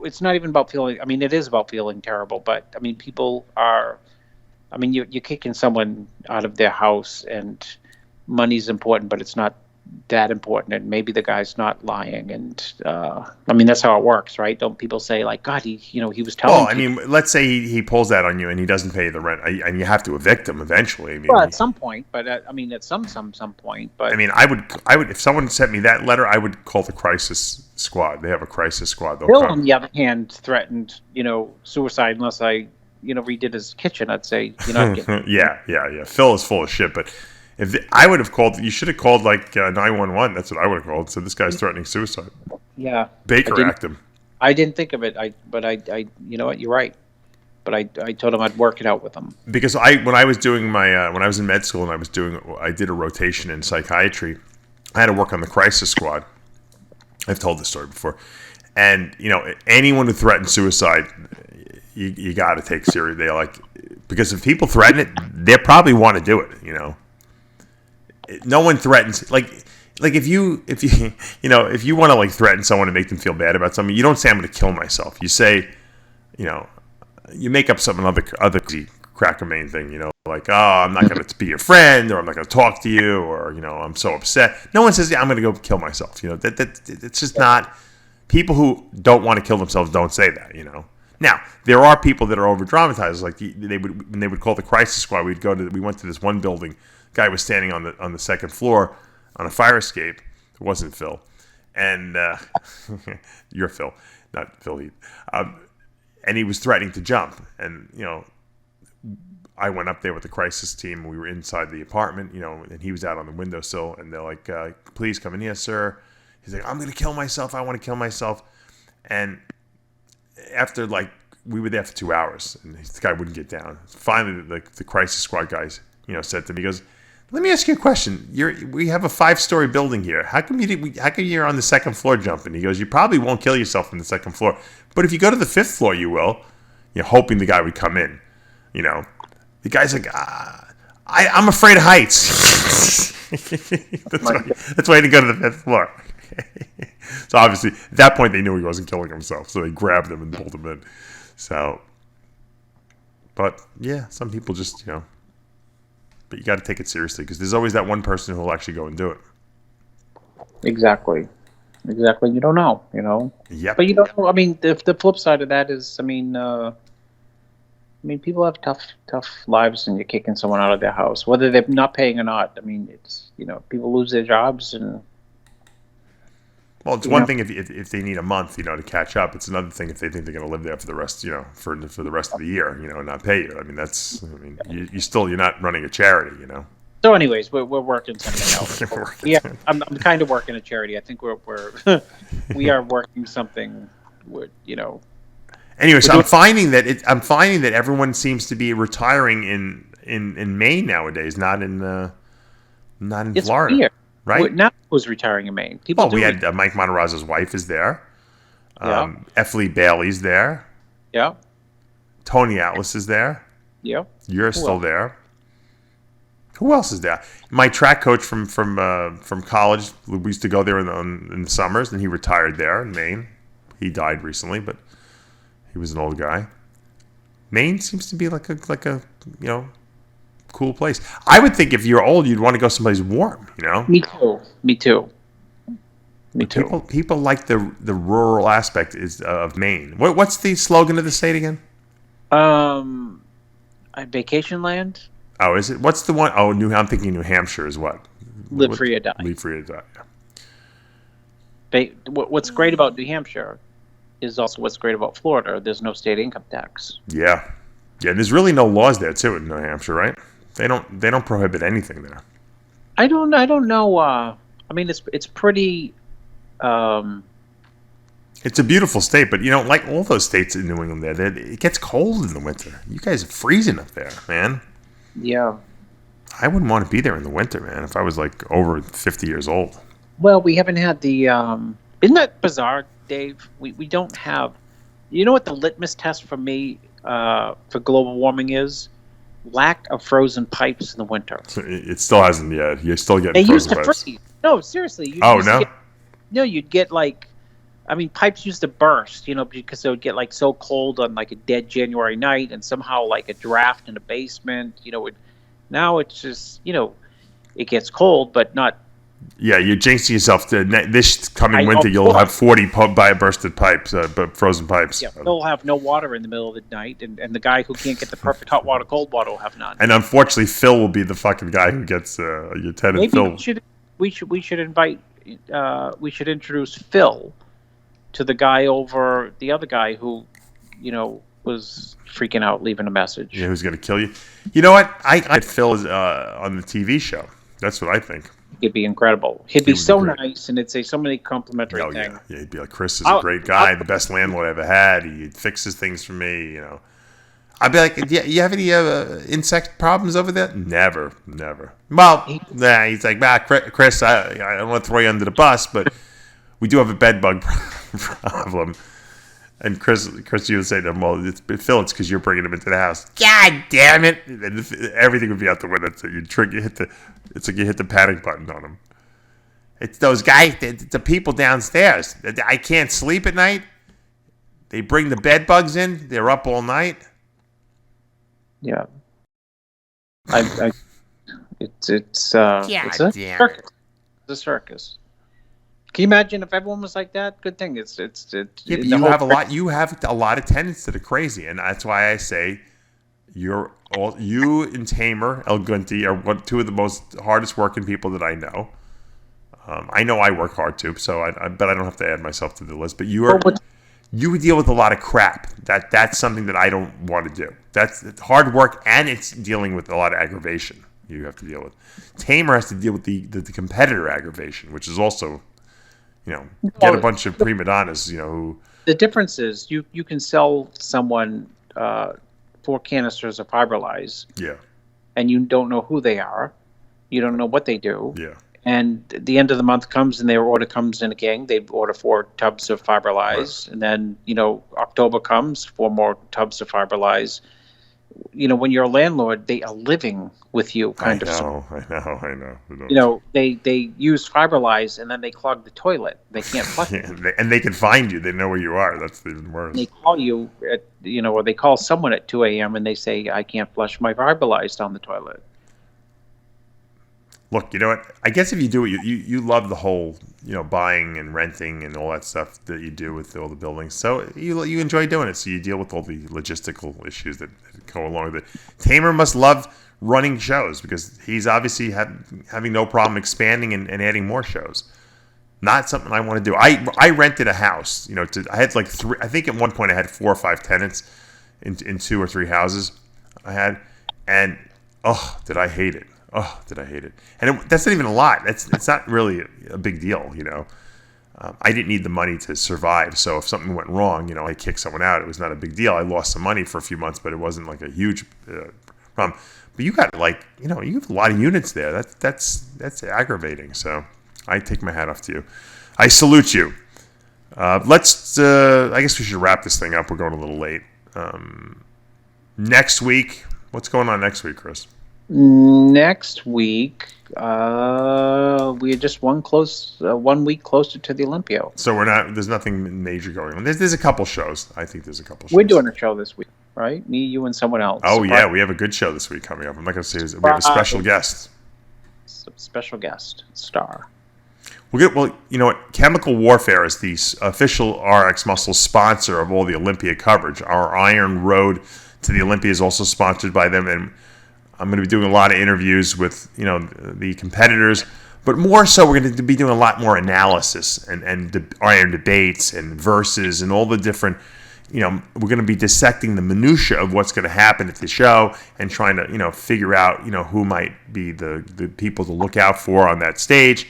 Speaker 5: it's not even about feeling. It is about feeling terrible, but people are. You're kicking someone out of their house, and money's important, but it's not that important, and maybe the guy's not lying. And I mean, that's how it works, right? Don't people say like, God, he was telling?
Speaker 4: Well, I mean, let's say he pulls that on you and he doesn't pay the rent, and you have to evict him eventually. I mean,
Speaker 5: well, at some point, but I mean, at some point. But
Speaker 4: I mean, I would if someone sent me that letter, I would call the crisis squad. They have a crisis squad. They'll
Speaker 5: Bill,
Speaker 4: come.
Speaker 5: on the other hand, threatened, suicide unless I, redid his kitchen. I'd say,
Speaker 4: Yeah. Phil is full of shit, but I would have called. You should have called like 911. That's what I would have called. So this guy's threatening suicide.
Speaker 5: Yeah.
Speaker 4: Baker act him.
Speaker 5: I didn't think of it. But I, you know what? You're right. But I told him I'd work it out with him.
Speaker 4: Because when I was doing my when I was in med school and I did a rotation in psychiatry, I had to work on the crisis squad. I've told this story before, and anyone who threatens suicide, you got to take serious. They because if people threaten it, they probably want to do it. No one threatens like if you want to like threaten someone to make them feel bad about something, you don't say I'm going to kill myself. You say, you make up some other cracker main thing, like, oh, I'm not going to be your friend, or I'm not going to talk to you, or I'm so upset. No one says, yeah, I'm going to go kill myself. That it's just not. People who don't want to kill themselves don't say that. Now there are people that are over dramatized. Like when they would call the crisis squad, we went to this one building. Guy was standing on the second floor on a fire escape. It wasn't Phil, and you're Phil, not Phil Heath. And he was threatening to jump, and I went up there with the crisis team. We were inside the apartment, and he was out on the windowsill, and they're like, "Please come in here, sir." He's like, "I'm going to kill myself. I want to kill myself." And after we were there for 2 hours, and the guy wouldn't get down. Finally, the crisis squad guys, said to me, he goes, "Let me ask you a question. We have a 5-story building here. How come you're on the second floor jumping?" He goes, "You probably won't kill yourself on the second floor, but if you go to the 5th floor, you will." Hoping the guy would come in. The guy's like, I'm afraid of heights. That's why he didn't go to the 5th floor. So obviously, at that point, they knew he wasn't killing himself, so they grabbed him and pulled him in. So, but yeah, some people just, but you got to take it seriously because there's always that one person who will actually go and do it.
Speaker 5: Exactly. You don't know,
Speaker 4: Yep.
Speaker 5: But you don't know. I mean, the flip side of that is, people have tough lives, and you're kicking someone out of their house, whether they're not paying or not. I mean, it's people lose their jobs, and
Speaker 4: well, it's one thing if they need a month, to catch up. It's another thing if they think they're going to live there for the rest, for the rest of the year, and not pay you. I mean, you're not running a charity,
Speaker 5: So, anyways, we're working something out. Yeah, I'm kind of working a charity. I think we are working something.
Speaker 4: Anyway, so I'm finding that everyone seems to be retiring in Maine nowadays, not in Florida,
Speaker 5: weird.
Speaker 4: right?
Speaker 5: Now who's retiring in Maine?
Speaker 4: We had Mike Monterazzo's wife is there.
Speaker 5: Yeah.
Speaker 4: F. Lee Bailey's there.
Speaker 5: Yeah.
Speaker 4: Tony Atlas is there.
Speaker 5: Yeah.
Speaker 4: You're still there. Who else is there? My track coach from college, we used to go there in the summers, and he retired there in Maine. He died recently, but he was an old guy. Maine seems to be like a cool place. I would think if you're old, you'd want to go someplace warm.
Speaker 5: Me too.
Speaker 4: People like the rural aspect of Maine. What's the slogan of the state again?
Speaker 5: Vacation land.
Speaker 4: Oh, is it? What's the one? Oh, I'm thinking New Hampshire is what?
Speaker 5: Live free or die.
Speaker 4: Live free or die.
Speaker 5: What's great about New Hampshire is also what's great about Florida. There's no state income tax.
Speaker 4: Yeah. There's really no laws there too in New Hampshire, right? They don't prohibit anything there.
Speaker 5: I don't know. I mean, it's pretty.
Speaker 4: It's a beautiful state, but like all those states in New England, it gets cold in the winter. You guys are freezing up there, man.
Speaker 5: Yeah.
Speaker 4: I wouldn't want to be there in the winter, man. If I was over 50 years old.
Speaker 5: Well, we haven't had the. Isn't that bizarre, Dave? We don't have. You know what the litmus test for me for global warming is? Lack of frozen pipes in the winter.
Speaker 4: It still hasn't yet. You're still getting
Speaker 5: they
Speaker 4: frozen
Speaker 5: used to
Speaker 4: pipes.
Speaker 5: freeze. No, seriously. You'd get pipes used to burst, because they would get so cold on a dead January night, and somehow a draft in the basement, now it's just, it gets cold, but not
Speaker 4: Yeah, you're jinxing yourself. This coming
Speaker 5: I
Speaker 4: winter,
Speaker 5: hope
Speaker 4: you'll
Speaker 5: not.
Speaker 4: have 40 bursted pipes, but frozen pipes.
Speaker 5: Yeah, they'll have no water in the middle of the night, and the guy who can't get the perfect hot water, cold water will have none.
Speaker 4: And unfortunately, Phil will be the fucking guy who gets your tenant.
Speaker 5: Maybe
Speaker 4: Phil.
Speaker 5: we should invite we should introduce Phil to the guy over the other guy who, was freaking out leaving a message.
Speaker 4: Yeah, who's gonna kill you? You know what? I Phil is on the TV show. That's what I think.
Speaker 5: It'd be incredible. He'd be
Speaker 4: would be
Speaker 5: so
Speaker 4: great.
Speaker 5: nice, and it'd say so many complimentary
Speaker 4: Oh
Speaker 5: things.
Speaker 4: yeah, he'd be like, Chris is a great guy, the best landlord I ever had. He fixes things for me. I'd be like, yeah, you have any insect problems over there? Never. Well, nah. He's like, Chris, I don't want to throw you under the bus, but we do have a bed bug problem. And Chris, you would say to him, well, Phil, it's because you're bringing him into the house. God damn it! And everything would be out the window. So it's like you hit the panic button on him. It's those guys, the people downstairs. I can't sleep at night. They bring the bed bugs in. They're up all night.
Speaker 5: Yeah. It's a circus. It's a circus. Can you imagine if everyone was like that? Good thing. It's
Speaker 4: Yeah, but you have a lot of tenants that are crazy, and that's why I say you and Tamer El Gunti are two of the most hardest working people that I know. I know I work hard too, so I bet I don't have to add myself to the list. But you deal with a lot of crap. That's something that I don't want to do. That's hard work, and it's dealing with a lot of aggravation you have to deal with. Tamer has to deal with the competitor aggravation, which is also, get a bunch of prima donnas, who...
Speaker 5: The difference is you can sell someone 4 canisters of Fiberlize.
Speaker 4: Yeah.
Speaker 5: And you don't know who they are. You don't know what they do.
Speaker 4: Yeah.
Speaker 5: And the end of the month comes and their order comes in again. They order 4 tubs of Fiberlize. Right. And then, October comes, 4 more tubs of Fiberlize. When you're a landlord, they are living with you, I know. They use Fiberlize and then they clog the toilet. They can't flush it.
Speaker 4: And they can find you. They know where you are. That's even worse.
Speaker 5: They call you at, or they call someone at 2 a.m. and they say, I can't flush my Fiberlize down the toilet.
Speaker 4: Look, you know what? I guess if you do it, you love the whole, buying and renting and all that stuff that you do with all the buildings. So you enjoy doing it. So you deal with all the logistical issues that go along with it. Tamer must love running shows because he's obviously having no problem expanding and adding more shows. Not something I want to do. I rented a house. I had like 3. I think at one point I had 4 or 5 tenants in 2 or 3 houses I had, and did I hate it. And that's not even a lot. It's not really a big deal, I didn't need the money to survive. So if something went wrong, I kicked someone out. It was not a big deal. I lost some money for a few months, but it wasn't like a huge problem. But you got you have a lot of units there. That's aggravating. So I take my hat off to you. I salute you. I guess we should wrap this thing up. We're going a little late. Next week, what's going on next week, Chris?
Speaker 5: Next week, we are just 1 week closer to the Olympia.
Speaker 4: So there's nothing major going on. There's a couple shows. I think there's a couple shows.
Speaker 5: We're doing a show this week, right? Me, you, and someone else.
Speaker 4: Oh, yeah. We have a good show this week coming up. I'm not going to say we have a special guest.
Speaker 5: Special guest star.
Speaker 4: Well, you know what? Chemical Warfare is the official RxMuscle sponsor of all the Olympia coverage. Our Iron Road to the Olympia is also sponsored by them, and I'm going to be doing a lot of interviews with the competitors, but more so we're going to be doing a lot more analysis and iron debates and verses and all the different. We're going to be dissecting the minutia of what's going to happen at the show and trying to figure out who might be the people to look out for on that stage.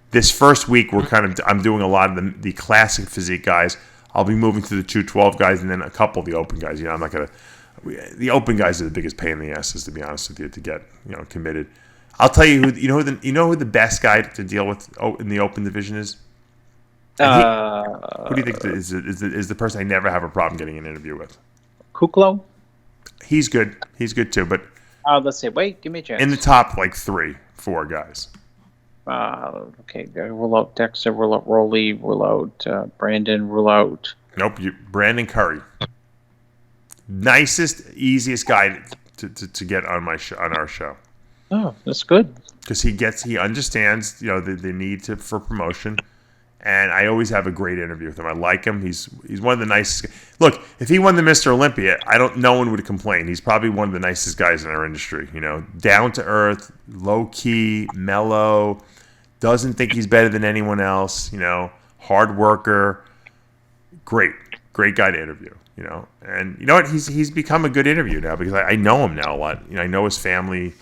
Speaker 4: This first week I'm doing a lot of the classic physique guys. I'll be moving to the 212 guys and then a couple of the open guys. I'm not going to. The open guys are the biggest pain in the asses, to be honest with you, to get committed. I'll tell you who who the best guy to deal with in the open division is. Who do you think is the person I never have a problem getting an interview with?
Speaker 5: Kuklo?
Speaker 4: He's good. He's good too, but
Speaker 5: let's say. Wait, give me a chance.
Speaker 4: In the top 3, 4 guys.
Speaker 5: Okay, rule out Dexter, rule out Rolly, rule out Brandon, rule out.
Speaker 4: Nope, Brandon Curry. Nicest, easiest guy to get on our show.
Speaker 5: Oh, that's good.
Speaker 4: because he understands, the need for promotion. And I always have a great interview with him. I like him. He's one of the nicest. Look, if he won the Mr. Olympia, no one would complain. He's probably one of the nicest guys in our industry. Down to earth, low key, mellow, doesn't think he's better than anyone else. Hard worker, great guy to interview. And you know what? He's become a good interview now because I know him now a lot. I know his family.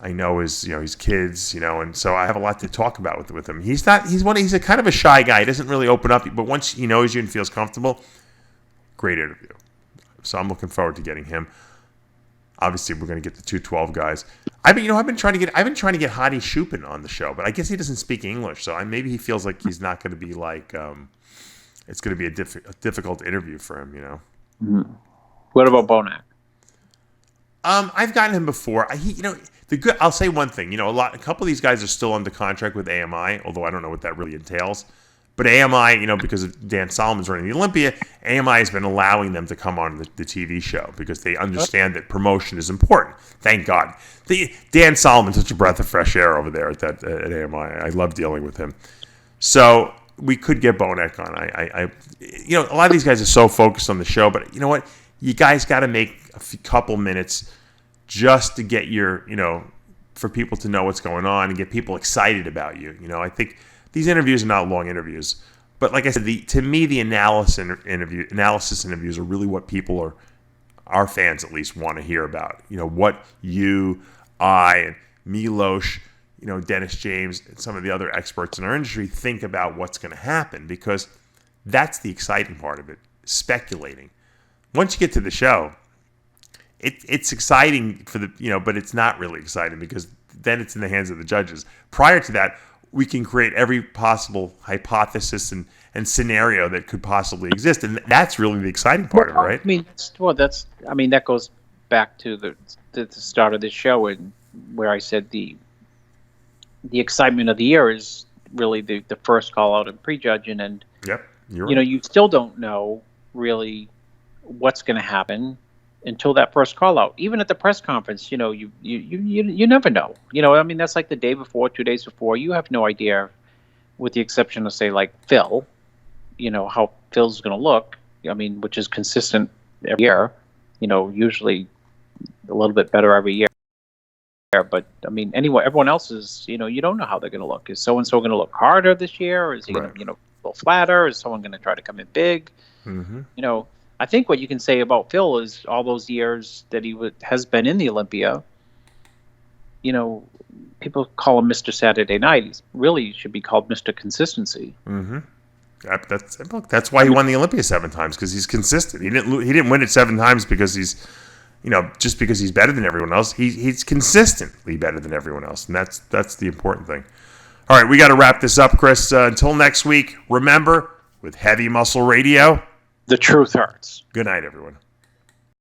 Speaker 4: I know his kids, and so I have a lot to talk about with him. He's a kind of a shy guy. He doesn't really open up, but once he knows you and feels comfortable, great interview. So I'm looking forward to getting him. Obviously, we're going to get the 212 guys. I've been trying to get Hadi Shupin on the show, but I guess he doesn't speak English, so maybe he feels like he's not going to be like it's going to be a difficult interview for him,
Speaker 5: Mm-hmm. What about Bonac?
Speaker 4: I've gotten him before. I'll say one thing. A couple of these guys are still under contract with AMI, although I don't know what that really entails. But AMI, because of Dan Solomon's running the Olympia, AMI has been allowing them to come on the TV show because they understand that promotion is important. Thank God. Dan Solomon's such a breath of fresh air over there at AMI. I love dealing with him. So we could get Bonac on. A lot of these guys are so focused on the show, but you know what? You guys got to make a couple minutes just to get for people to know what's going on and get people excited about you. I think these interviews are not long interviews, but like I said, to me, the analysis interviews are really what people our fans at least want to hear about. What I, and Milos, Dennis James, and some of the other experts in our industry think about what's going to happen, because that's the exciting part of it, speculating. Once you get to the show, it's exciting but it's not really exciting because then it's in the hands of the judges. Prior to that, we can create every possible hypothesis and scenario that could possibly exist, and that's really the exciting part of it, right?
Speaker 5: That goes back to the start of the show, and where I said the excitement of the year is really the first call out and prejudging, and
Speaker 4: yep, you're right.
Speaker 5: You still don't know really what's going to happen until that first call out. Even at the press conference, you never know. That's like the day before, 2 days before. You have no idea, with the exception of, say, like Phil, how Phil's going to look. Which is consistent every year. Usually a little bit better every year. But anyway, everyone else is, you don't know how they're going to look. Is so and so going to look harder this year, or is he going to, a little flatter? Is someone going to try to come in big?
Speaker 4: Mm-hmm.
Speaker 5: I think what you can say about Phil is all those years that he has been in the Olympia, people call him Mr. Saturday Night. He really should be called Mr. Consistency.
Speaker 4: Mm-hmm. That's why he won the Olympia 7 times, because he's consistent. He didn't win it 7 times because he's, just because he's better than everyone else. He's consistently better than everyone else, and that's the important thing. All right, we got to wrap this up, Chris. Until next week, remember, with Heavy Muscle Radio,
Speaker 5: the truth hurts.
Speaker 4: Good night, everyone.